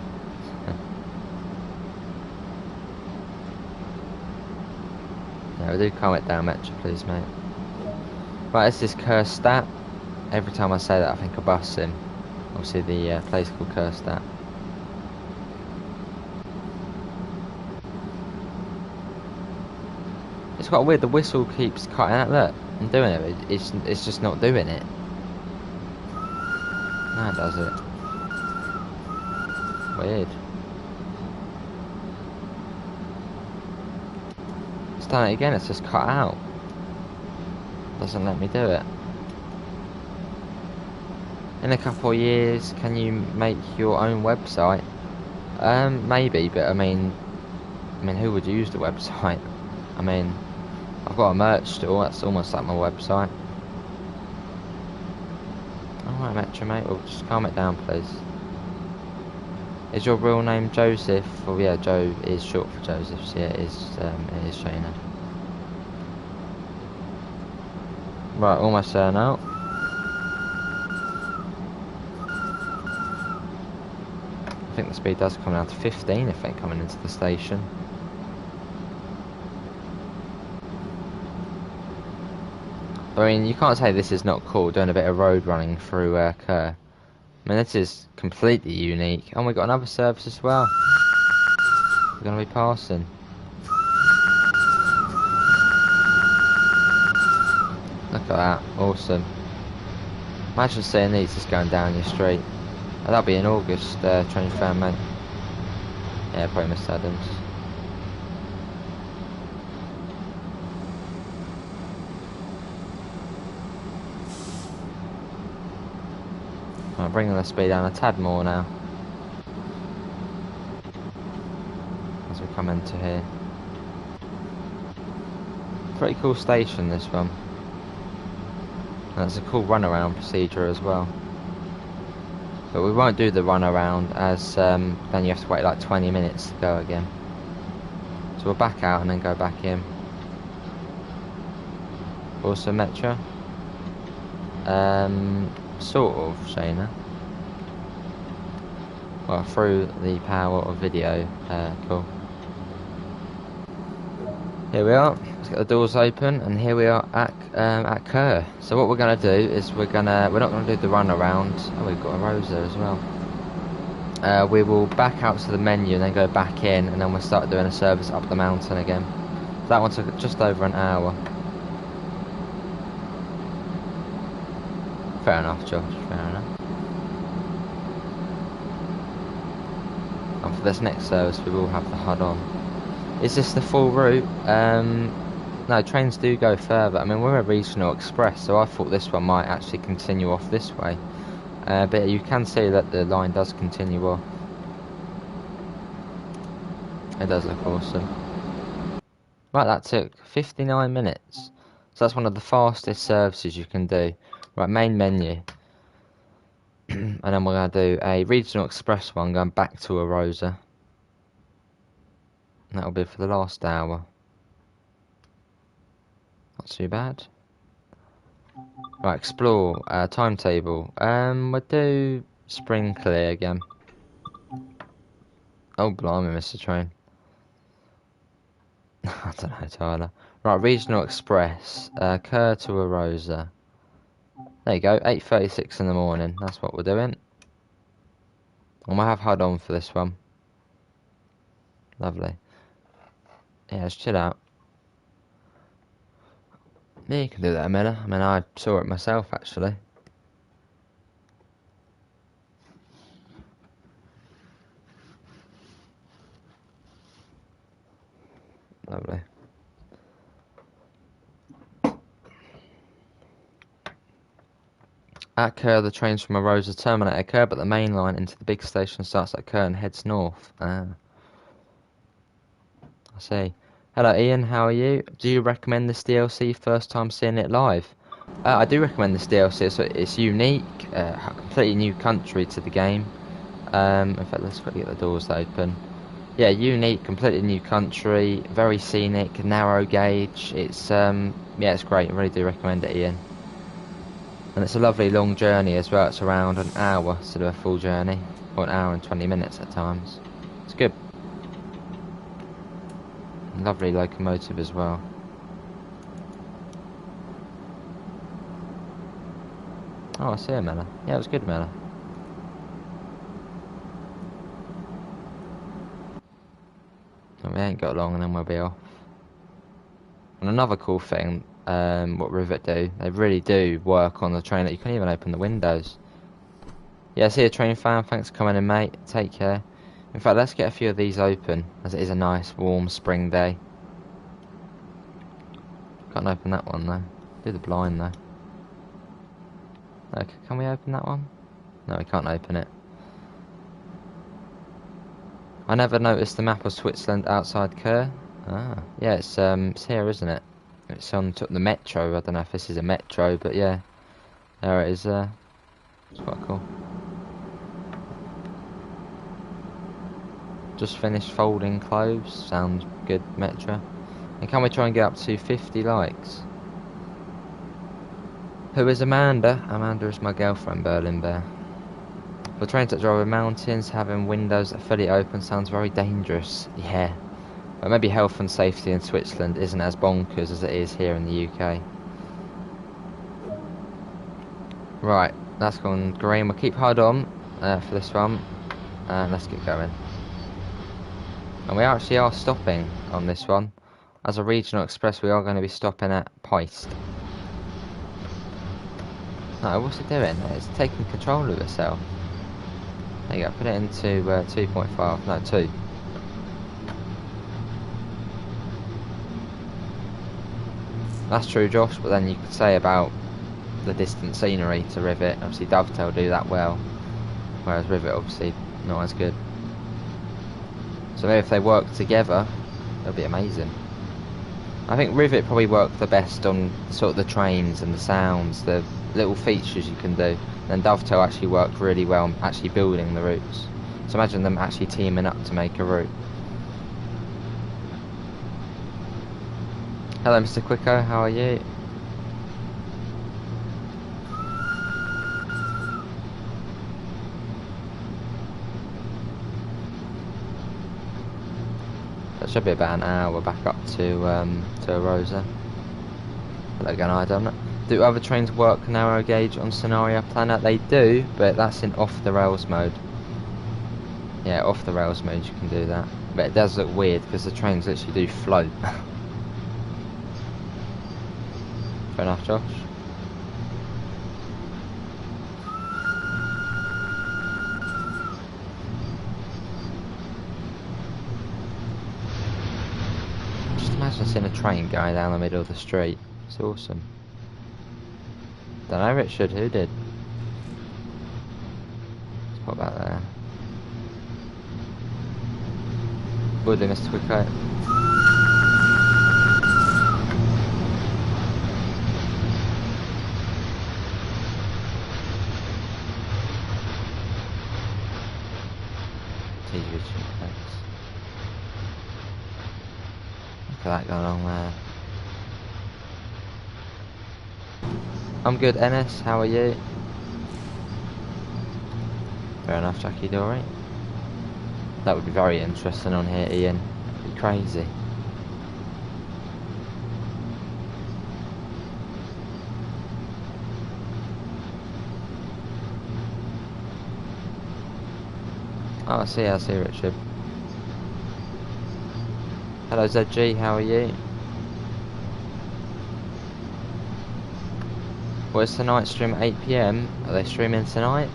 Yeah, do calm it down, Metro, please, mate. Right, it's this Kerstadt. Every time I say that, I think of busing. Obviously, the place called Kerstadt. It's quite weird. The whistle keeps cutting out. Look, I'm doing it. It's just not doing it. Now it does it. Weird. It's done it again. It's just cut out. Doesn't let me do it. In a couple of years, can you make your own website? Maybe, but I mean, who would use the website? I mean, I've got a merch store. That's almost like my website. Alright, Metro, mate. Well, just calm it down, please. Is your real name Joseph? Well, yeah, Joe is short for Joseph. So yeah, it is Shayna. Right, almost there now. I think the speed does come down to 15 if they're coming into the station. I mean, you can't say this is not cool, doing a bit of road running through Kerr. I mean, this is completely unique. And we've got another service as well. We're going to be passing. Look at that, awesome. Imagine seeing these just going down your street. Oh, that'll be in August, train fan, mate. Yeah, probably Miss Adams. I'm bringing the speed down a tad more now as we come into here. Pretty cool station, this one. And it's a cool runaround procedure as well. But we won't do the runaround, as then you have to wait like 20 minutes to go again. So we'll back out and then go back in. Also Metro. Sort of, Shayna. Well, through the power of video. Cool. Here we are. Let's get the doors open, and here we are at Kerr. So what we're gonna do is we're not gonna do the run around. Oh, we've got Arosa as well. We will back out to the menu and then go back in, and then we'll start doing a service up the mountain again. That one took just over an hour. Fair enough, Josh. Fair enough. And for this next service, we will have the HUD on. Is this the full route? No, trains do go further. I mean, we're a regional express, so I thought this one might actually continue off this way. But you can see that the line does continue off. It does look awesome. Right, that took 59 minutes. So that's one of the fastest services you can do. Right, main menu. And then we're going to do a regional express one going back to Arosa. That'll be for the last hour. Not too bad. Right, explore. Timetable. We'll do spring clear again. Oh, blimey, Mr. Train. I don't know, Tyler. Right, regional express. Kerr to Arosa. There you go, 8:36 in the morning. That's what we're doing. And we'll have HUD on for this one. Lovely. Yeah, let's chill out. Yeah, you can do that, Miller. I mean, I saw it myself, actually. Lovely. At Kerr, the trains from Arosa terminate at Kerr, but the main line into the big station starts at Kerr and heads north. I see. Hello Ian, how are you? Do you recommend this DLC first time seeing it live? I do recommend this DLC. So it's unique, a completely new country to the game. In fact, let's quickly get the doors open. Yeah, unique, completely new country, very scenic, narrow gauge. It's yeah, it's great. I really do recommend it, Ian. And it's a lovely long journey as well. It's around an hour to do a full journey, or an hour and 20 minutes at times. It's good. Lovely locomotive as well. Oh, I see a Miller. Yeah, it was good, Miller. We ain't got long and then we'll be off. And another cool thing, what Rivet do, they really do work on the train that you can't even open the windows. Yeah, see you, train fan. Thanks for coming in, mate. Take care. In fact, let's get a few of these open, as it is a nice, warm spring day. Can't open that one, though. Do the blind, though. Okay, can we open that one? No, we can't open it. I never noticed the map of Switzerland outside Kerr. Ah, yeah, it's here, isn't it? It's on the metro. I don't know if this is a metro, but yeah, there it is. It's quite cool. Just finished folding clothes. Sounds good, metro. And can we try and get up to 50 likes? Who is Amanda? Amanda is my girlfriend, Berlin Bear. For trains that drive over mountains, having windows fully open sounds very dangerous. Yeah. But maybe health and safety in Switzerland isn't as bonkers as it is here in the UK. Right, that's gone green. We'll keep HUD on for this one. And let's get going. And we actually are stopping on this one. As a regional express, we are going to be stopping at Peist. No, what's it doing? It's taking control of itself. There you go, put it into 2.5, no 2. That's true, Josh, but then you could say about the distant scenery to Rivet. Obviously Dovetail do that well, whereas Rivet obviously not as good. So maybe if they work together, it'll be amazing. I think Rivet probably work the best on sort of the trains and the sounds, the little features you can do. Then Dovetail actually worked really well on actually building the routes. So imagine them actually teaming up to make a route. Hello Mr. Quicko, how are you? That should be about an hour back up to Arosa. But again, I don't know. Do other trains work narrow gauge on Scenario Planner? They do, but that's in off the rails mode. Yeah, off the rails mode you can do that. But it does look weird because the trains literally do float. Fair enough, Josh. Just imagine seeing a train going down the middle of the street. It's awesome. Don't know, Richard, who did? Let's put that there. Will do, Mr. Quicko. Look at that going on there. I'm good, Ennis. How are you? Fair enough, Jackie Dory. That would be very interesting on here, Ian. That'd be crazy. Oh, I see, Richard. Hello, ZG, how are you? Well, it's tonight, stream at 8 PM. Are they streaming tonight?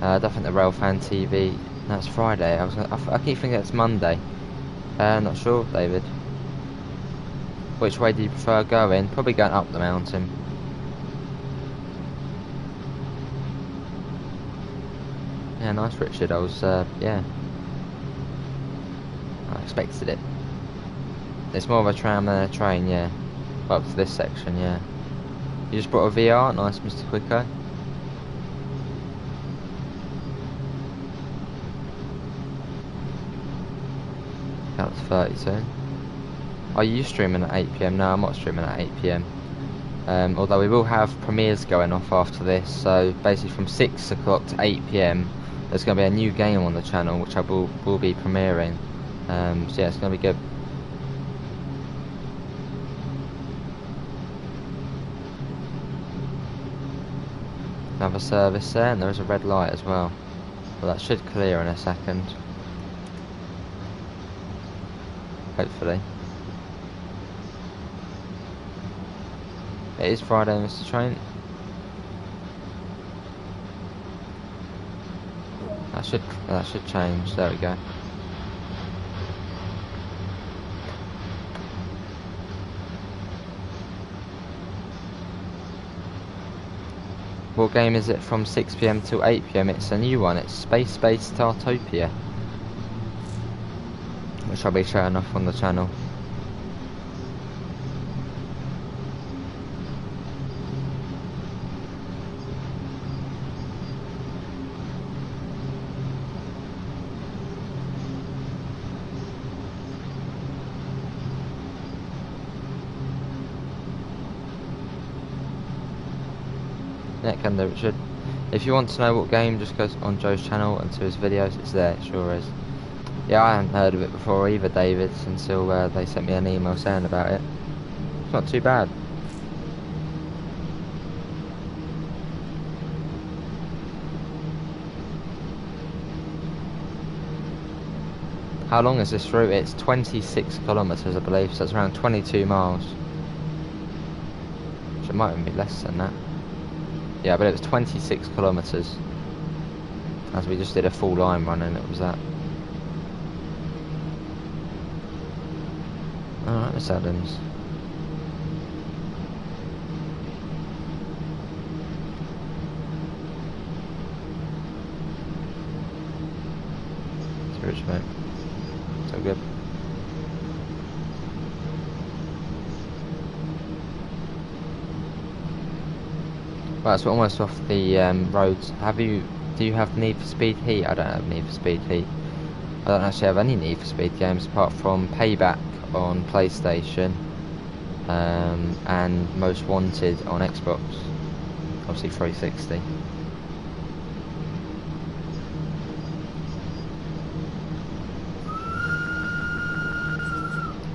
I don't think the Railfan TV. No, it's Friday. I keep thinking it's Monday. Not sure, David. Which way do you prefer going? Probably going up the mountain. Yeah, nice, Richard. I was, yeah. I expected it. It's more of a tram than a train, yeah. Up to this section, yeah. You just brought a VR? Nice, Mr. Quicko. Out to 32. Are you streaming at 8 PM? No, I'm not streaming at 8 PM. Although we will have premieres going off after this. So basically from 6 o'clock to 8 PM, there's going to be a new game on the channel which I will be premiering. So yeah, it's going to be good. Another service there, and there is a red light as well. Well, that should clear in a second. Hopefully. It is Friday, Mr. Train. That should change. There we go. What game is it from 6 PM till 8 PM? It's a new one. It's Space Startopia, which I'll be showing off on the channel. Yeah, can do, Richard. If you want to know what game, just go on Joe's channel and to his videos. It's there, it sure is. Yeah, I hadn't heard of it before either, David, until they sent me an email saying about it. It's not too bad. How long is this route? It's 26 kilometres, I believe, so it's around 22 miles. Which it might even be less than that. Yeah, but it was 26 kilometres. As we just did a full line run and it was that. Alright, Miss Adams. mate. It's all good. Right, so we're almost off the roads. Do you have Need for Speed Heat? I don't have Need for Speed Heat. I don't actually have any Need for Speed games apart from Payback on PlayStation and Most Wanted on Xbox. Obviously 360.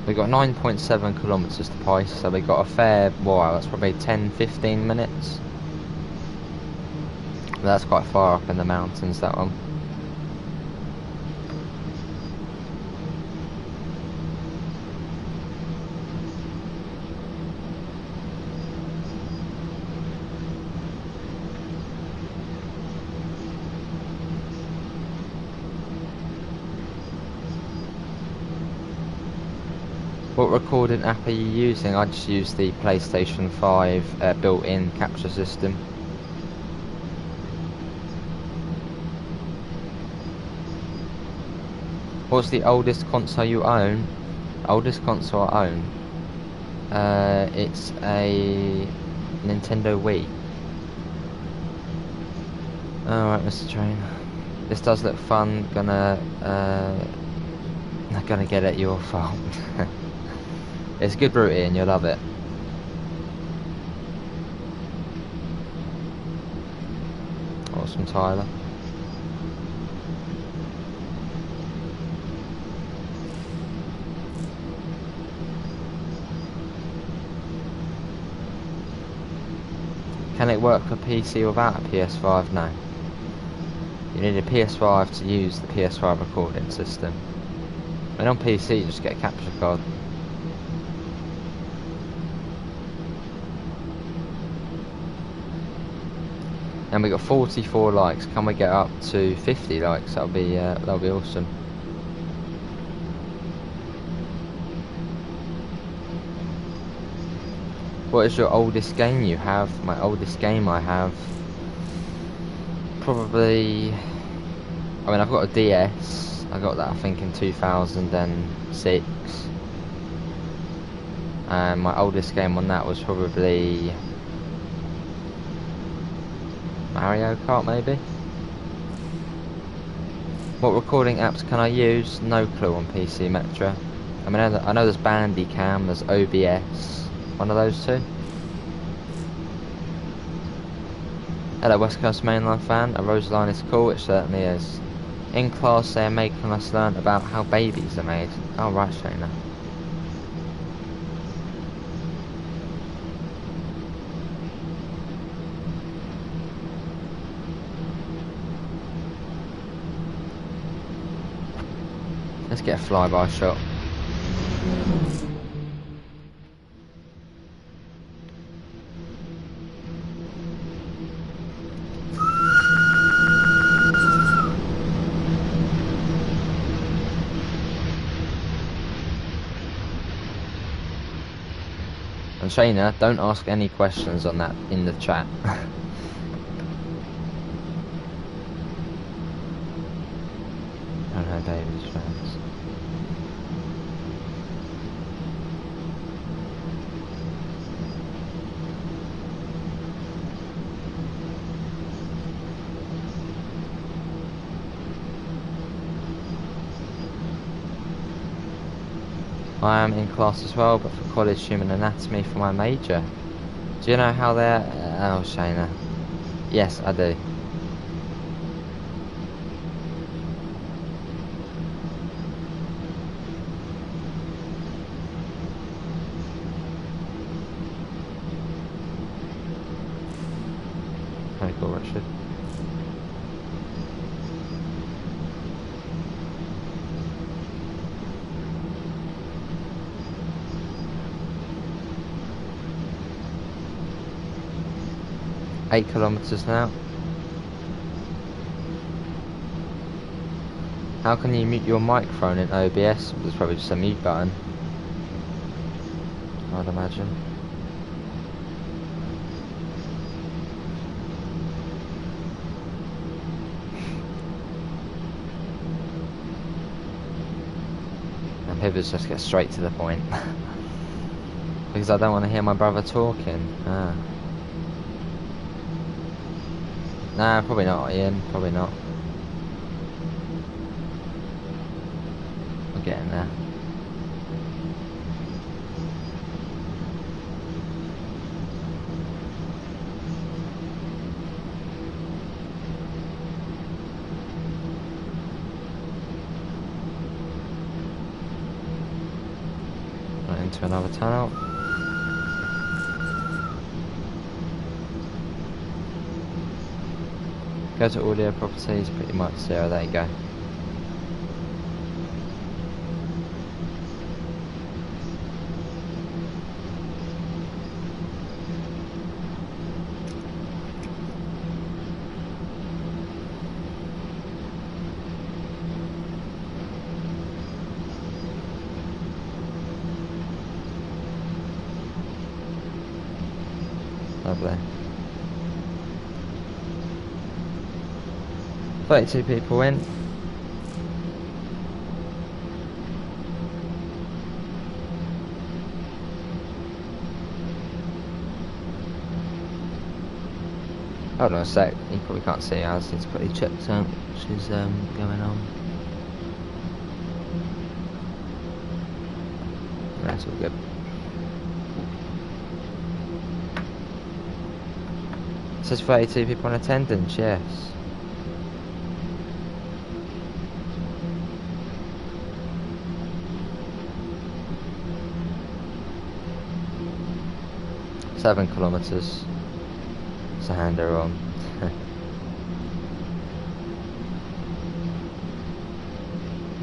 We've got 9.7 kilometres to pace, so we've got a fair while. That's probably 10-15 minutes. That's quite far up in the mountains, that one. What recording app are you using? I just use the PlayStation 5 built-in capture system. What's the oldest console you own? Oldest console I own? It's a Nintendo Wii. Alright, Mr. Train. This does look fun. Gonna get at your fault. It's a good route and you'll love it. Awesome, Tyler. Can it work for PC without a PS5? No. You need a PS5 to use the PS5 recording system. And on PC you just get a capture card. And we got 44 likes. Can we get up to 50 likes? That'll be awesome. What is your oldest game you have? My oldest game I have, probably, I mean, I've got a DS. I got that I think in 2006. And my oldest game on that was probably Mario Kart, maybe. What recording apps can I use? No clue on PC Metro. I mean, I know there's Bandicam, there's OBS. One of those two. Hello, West Coast Mainline fan. Arosa line is cool, it certainly is. In class, they are making us learn about how babies are made. Oh, right, Shayna. Let's get a flyby shot. And Shayna, don't ask any questions on that in the chat. I don't know David's friends. I am in class as well, but for college human anatomy for my major. Do you know how they're... oh, Shayna. Yes, I do. Very cool, Richard. Eight kilometers now. How can you mute your microphone in OBS? There's probably just a mute button, I'd imagine. pivots, just get straight to the point. Because I don't want to hear my brother talking. Nah, probably not, Ian. Probably not. We're getting there. Right, into another tunnel. Go to audio properties, pretty much zero. There you go. Lovely. 32 people in. Hold on a sec, you probably can't see ours, it's pretty checked out, which is going on. That's all good. It says 32 people in attendance, yes. Seven kilometres. It's a hander on.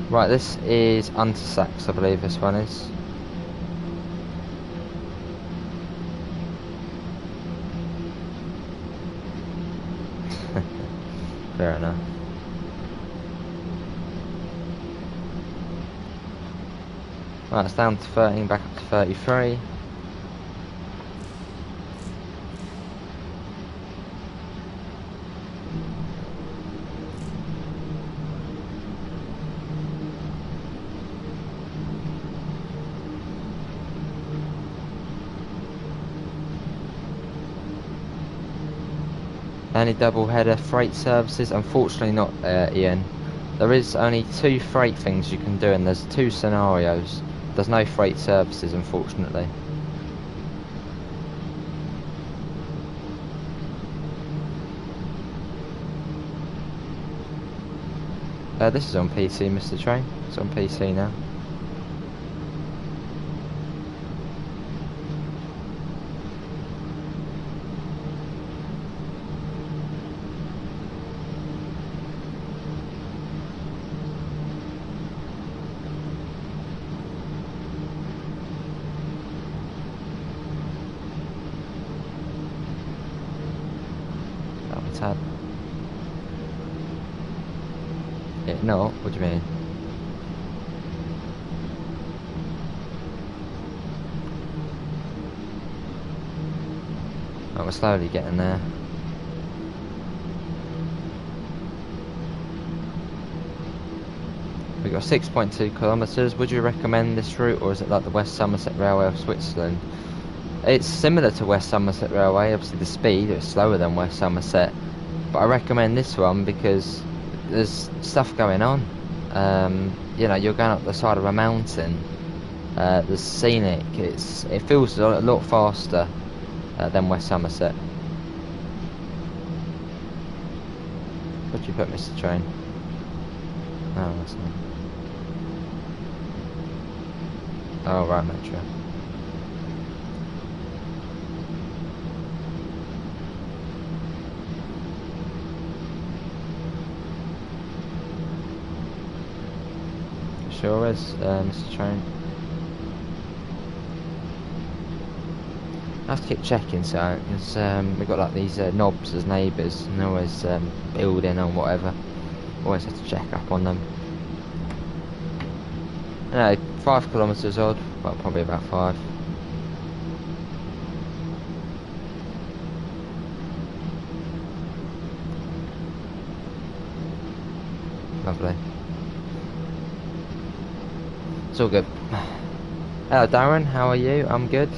Right, this is Untersachs, I believe this one is. Fair enough. Right, it's down to 13, back up to 33. Any double header freight services? Unfortunately not, Ian. There is only 2 freight things you can do, and there's 2 scenarios. There's no freight services, unfortunately. This is on PC, Mr. Train. It's on PC now. Tab. Yeah, no, what do you mean? Oh, we're slowly getting there. We've got 6.2 kilometres. Would you recommend this route, or is it like the West Somerset Railway of Switzerland? It's similar to West Somerset Railway. Obviously the speed is slower than West Somerset, but I recommend this one because there's stuff going on. You know, you're going up the side of a mountain. There's scenic. It feels a lot faster than West Somerset. What do you put, Mr. Train? Oh, that's not. Oh, right, Metro. Sure is, Mr. Train. I have to keep checking, so because we've got like these knobs as neighbours, and they're always building or whatever. Always have to check up on them. No, 5 kilometres odd, well, probably about 5. It's all good. Hello Darren, how are you? I'm good.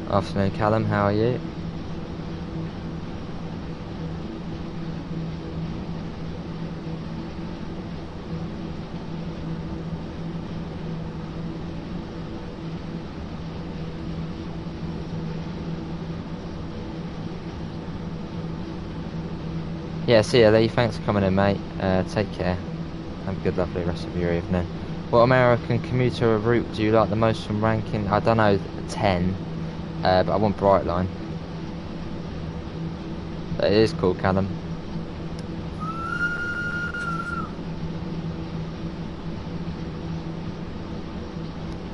Afternoon Callum, how are you? Yeah, see you Lee, thanks for coming in mate. Take care. Have a good lovely rest of your evening. What American commuter route do you like the most from ranking? I don't know, 10. But I want Brightline. But it is cool, Callum.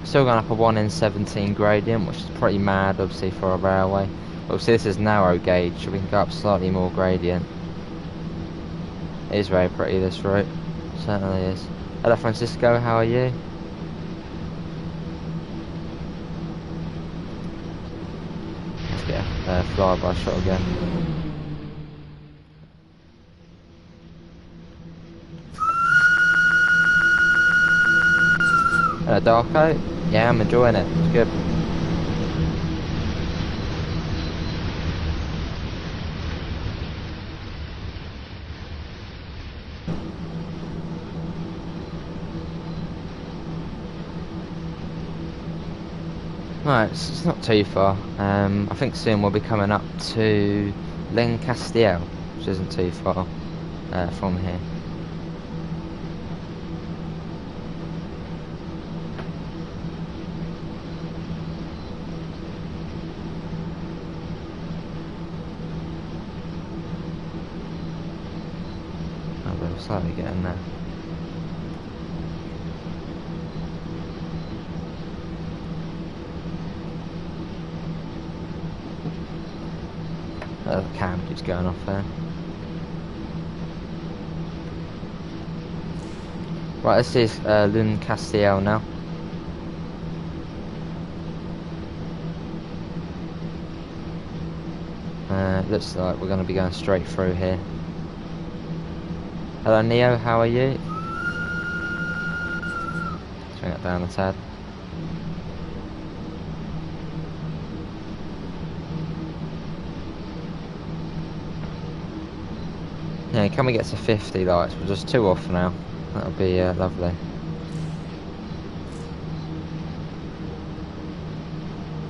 Still going up a 1 in 17 gradient, which is pretty mad, obviously, for a railway. Obviously, this is narrow gauge, so we can go up slightly more gradient. It is very pretty, this route. Certainly is. Hello, Francisco, how are you? Let's get a flyby shot again. Hello, Darko. Yeah, I'm enjoying it. It's good. Right, it's not too far. I think soon we'll be coming up to Lencastel, which isn't too far from here. Oh, we're slowly getting there. The cam keeps going off there. Right, this is Lencastel now. Looks like we're going to be going straight through here. Hello Neo, how are you? Swing it down a tad. Yeah, can we get to 50 lights? We're just 2 off now. That'll be lovely.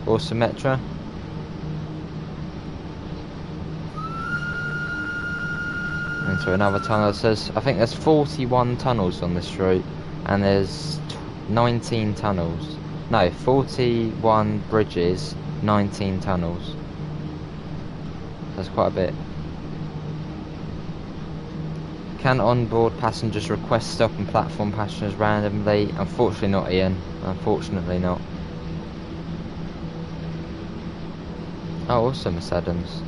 Awesome Metra. Into another tunnel. It says, I think there's 41 tunnels on this route, and there's 19 tunnels. No, 41 bridges, 19 tunnels. That's quite a bit. Can onboard passengers request stop and platform passengers randomly? Unfortunately not, Ian. Unfortunately not. Oh, awesome, Miss Adams.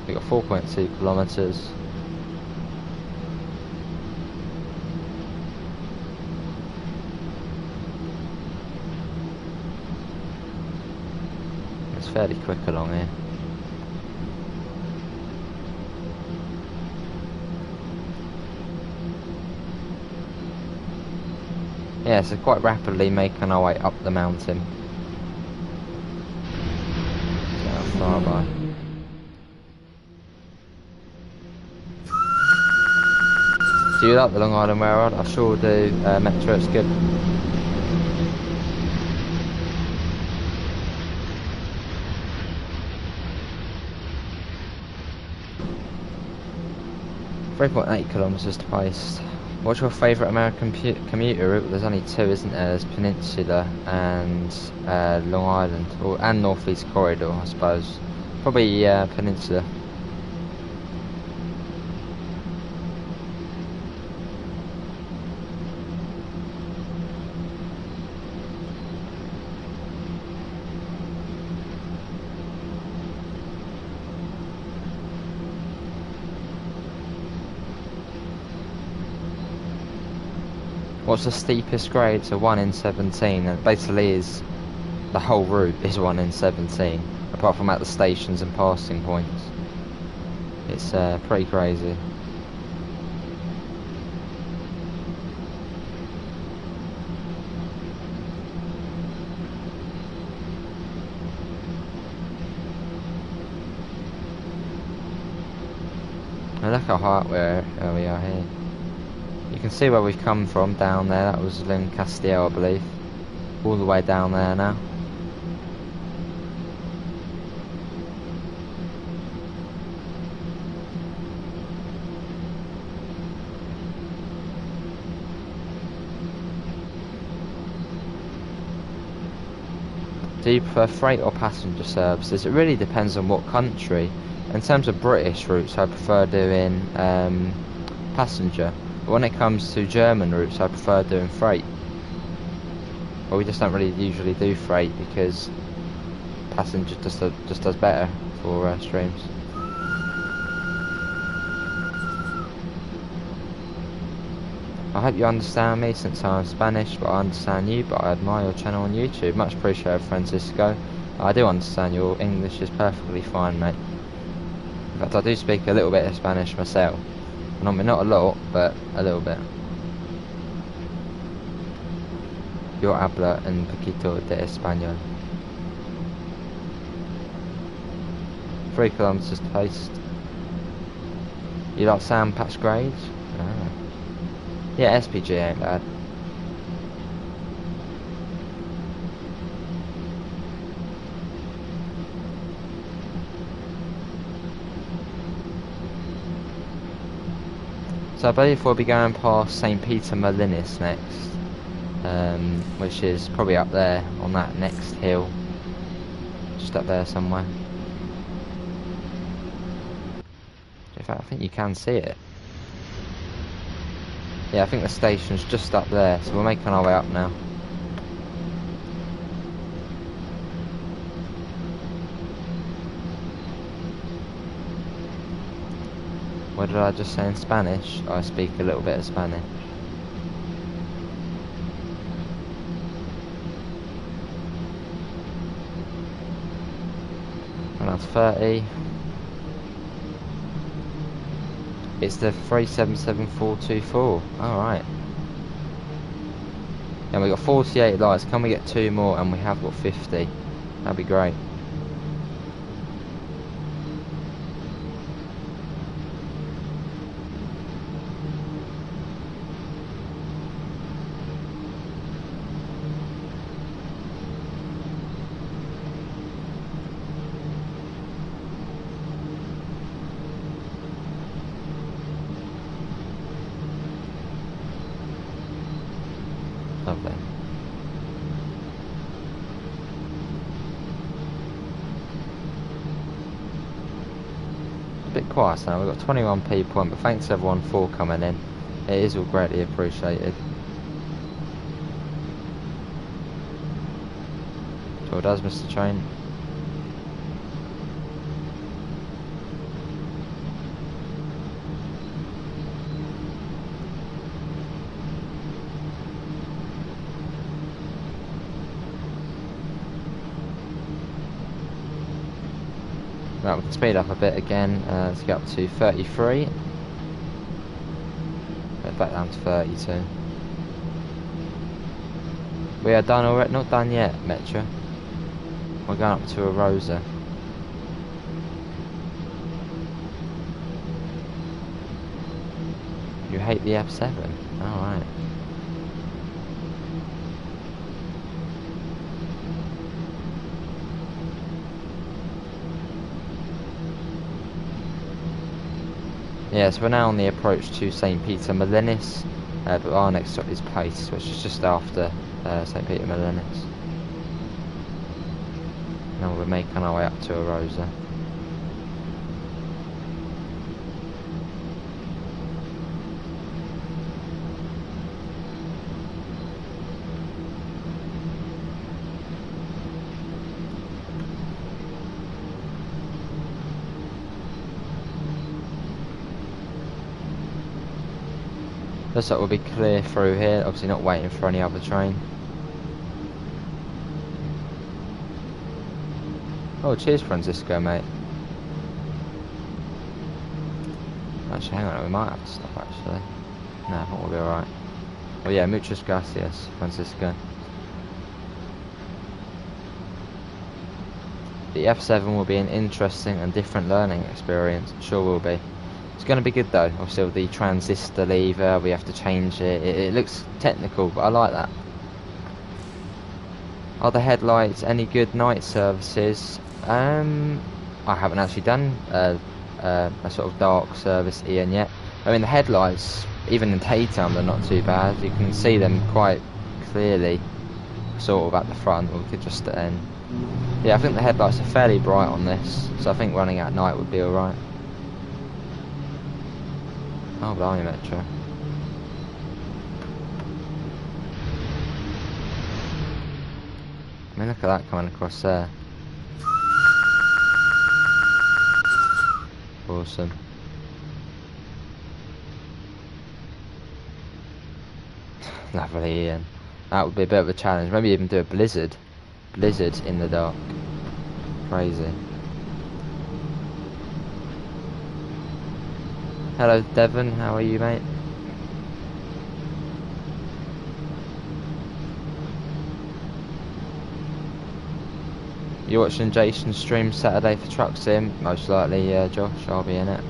We got 4.2 kilometers. It's fairly quick along here. Yeah, so quite rapidly making our way up the mountain. So how far by? Do you like the Long Island Railroad? I sure do. Metro, it's good. .8 kilometers to Paste. What's your favourite American commuter route? There's only 2, isn't there? There's Peninsula and Long Island, and North East Corridor, I suppose. Probably Peninsula. what's the steepest grade? So 1 in 17, and it basically is the whole route is 1 in 17, apart from at the stations and passing points. It's pretty crazy. And look how high up we are here. You can see where we've come from down there. That was Lynn Castiel, I believe. All the way down there now. Do you prefer freight or passenger services? It really depends on what country. In terms of British routes, I prefer doing passenger. But when it comes to German routes, I prefer doing freight. But we just don't really usually do freight because passenger just does better for streams. I hope you understand me since I'm Spanish, but I understand you, but I admire your channel on YouTube. Much appreciated, Francisco. I do understand your English is perfectly fine, mate. In fact, I do speak a little bit of Spanish myself. Not a lot, but a little bit. Yo habla un poquito de español. 3 kilometers to paste. You like sand patch grades? Ah. Yeah, SPG ain't bad. So I believe we'll be going past St. Peter Molinis next, which is probably up there on that next hill, just up there somewhere. In fact, I think you can see it. Yeah, I think the station's just up there, so we're making our way up now. What did I just say in Spanish? I speak a little bit of Spanish. And that's 30. It's the 377424. Alright. And we got 48 lights. Can we get 2 more? And we have got 50. That'd be great. Lovely. A bit quiet now, we've got 21 people in, but thanks everyone for coming in. It is all greatly appreciated. Well does, Mr. Train. Right, we can speed up a bit again. Let's get up to 33. Get back down to 32. We are done already? Not done yet, Metro. We're going up to Arosa. You hate the F7? Alright. Yeah, so we're now on the approach to St. Peter Molinis, but our next stop is Pace, which is just after St. Peter Molinis. Now we're making our way up to Arosa. Looks like we'll be clear through here, obviously not waiting for any other train. Oh, cheers Francisco, mate. Actually, hang on, we might have to stop actually. No, I think we'll be alright. Oh yeah, muchas gracias, Francisco. The F7 will be an interesting and different learning experience, it sure will be. It's going to be good though, obviously with the transistor lever, we have to change it. It looks technical, but I like that. Are the headlights any good night services? I haven't actually done a sort of dark service, Ian, yet. I mean, the headlights, even in daytime, they're not too bad. You can see them quite clearly, sort of at the front, or we could just end. Yeah, I think the headlights are fairly bright on this, so I think running at night would be alright. Oh, blimey, Metro. I mean, look at that coming across there. Awesome. Lovely, Ian. That would be a bit of a challenge. Maybe even do a blizzard. Blizzard in the dark. Crazy. Hello, Devon. How are you, mate? You watching Jason's stream Saturday for Truck Sim? Most likely, yeah, Josh. I'll be in it.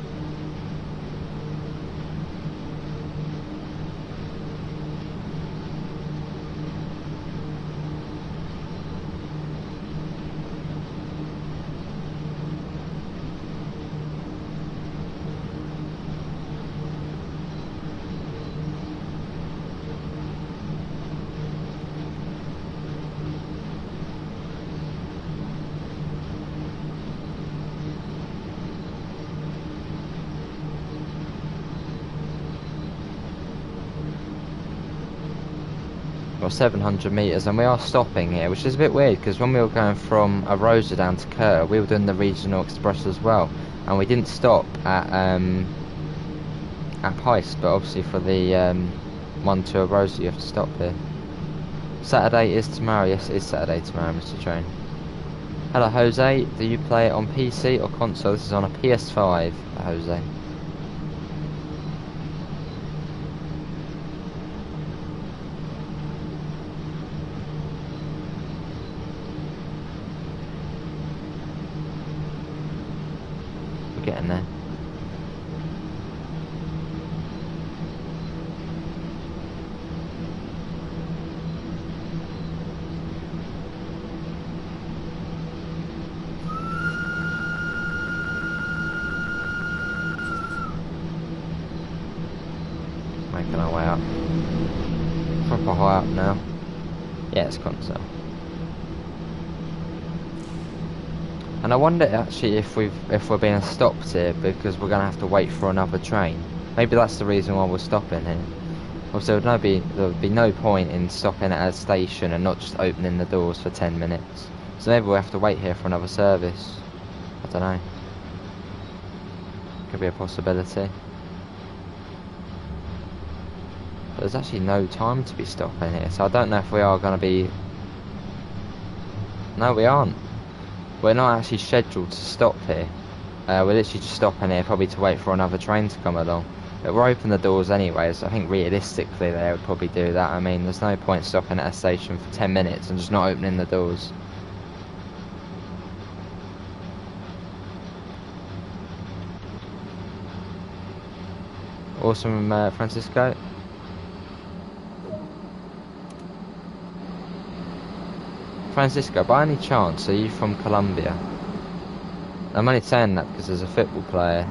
Or 700 metres, and we are stopping here, which is a bit weird because when we were going from Arosa down to Kerr, we were doing the regional express as well, and we didn't stop at Heist, but obviously for the one to Arosa you have to stop here. Saturday is tomorrow. Yes, it is Saturday tomorrow, Mr. Train. Hello, Jose. Do you play it on PC or console? This is on a PS5, Jose. Getting there. Making our way up. Proper high up now. Yeah, it's console. And I wonder actually if we're being stopped here because we're gonna have to wait for another train. Maybe that's the reason why we're stopping here. Also, there would be no point in stopping at a station and not just opening the doors for 10 minutes. So maybe we'll have to wait here for another service. I don't know. Could be a possibility. But there's actually no time to be stopping here, so I don't know if we are gonna be. No, we aren't. We're not actually scheduled to stop here. We're literally just stopping here probably to wait for another train to come along. But we're opening the doors anyway, so I think realistically they would probably do that. I mean, there's no point stopping at a station for 10 minutes and just not opening the doors. Awesome, Francisco. Francisco, by any chance, are you from Colombia? I'm only saying that because there's a football player,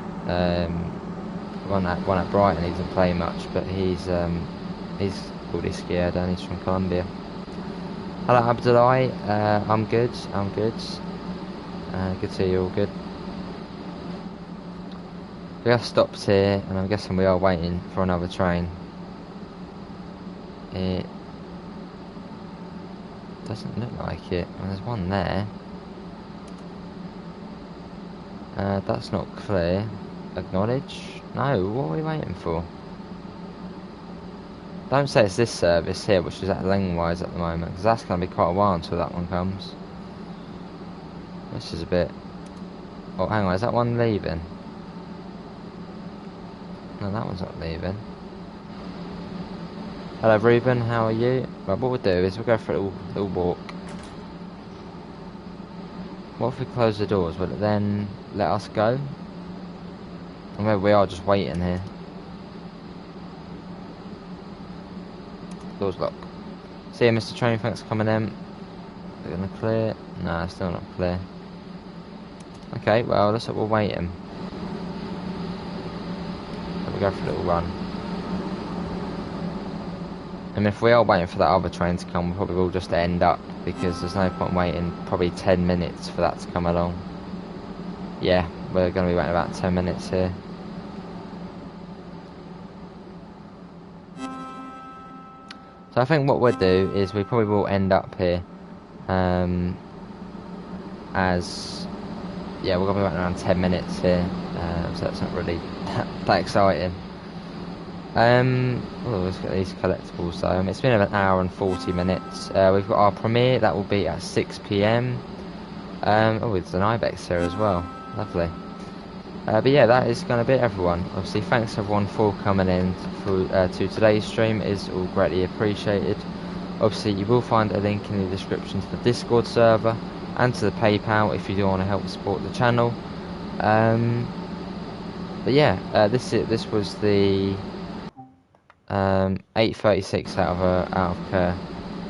one at Brighton. He doesn't play much, but he's called Izquierda and he's from Colombia. Hello, Abdullahi. I'm good. Good to see you all good. We have stopped here, and I'm guessing we are waiting for another train. It doesn't look like it. Well, there's one there. That's not clear. Acknowledge? No, what are we waiting for? Don't say it's this service here, which is at Langwise at the moment, because that's going to be quite a while until that one comes. This is a bit... Oh, hang on, is that one leaving? No, that one's not leaving. Hello, Ruben, how are you? Right, what we'll do is we'll go for a little walk. What if we close the doors? Will it then let us go? Or maybe we are just waiting here. Doors locked. See you, Mr. Train, thanks for coming in. We're gonna clear. No, still not clear. Okay, well, looks like we're waiting. So we'll go for a little run. And if we are waiting for that other train to come, we probably will just end up, because there's no point waiting probably 10 minutes for that to come along. Yeah, we're going to be waiting about 10 minutes here. So I think what we'll do is we probably will end up here. As, yeah, we're going to be waiting around 10 minutes here. So that's not really that exciting. Oh, let's get these collectibles though. It's been about an hour and 40 minutes. We've got our premiere, that will be at 6 PM. Oh, there's an Ibex here as well. Lovely. But yeah, that is going to be it, everyone. Obviously, thanks everyone for coming in to today's stream. It is all greatly appreciated. Obviously, you will find a link in the description to the Discord server and to the PayPal if you do want to help support the channel. But yeah, this was the 8:36 out of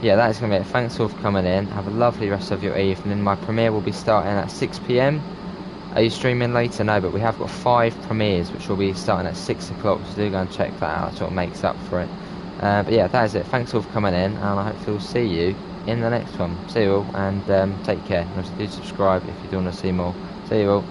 yeah, that is going to be it. Thanks all for coming in. Have a lovely rest of your evening. My premiere will be starting at 6 PM. Are you streaming later? No, but we have got 5 premieres which will be starting at 6 o'clock, so do go and check that out. That sort of makes up for it. But yeah, that is it. Thanks all for coming in, and I hope we'll see you in the next one. See you all, and take care. And do subscribe if you do want to see more. See you all.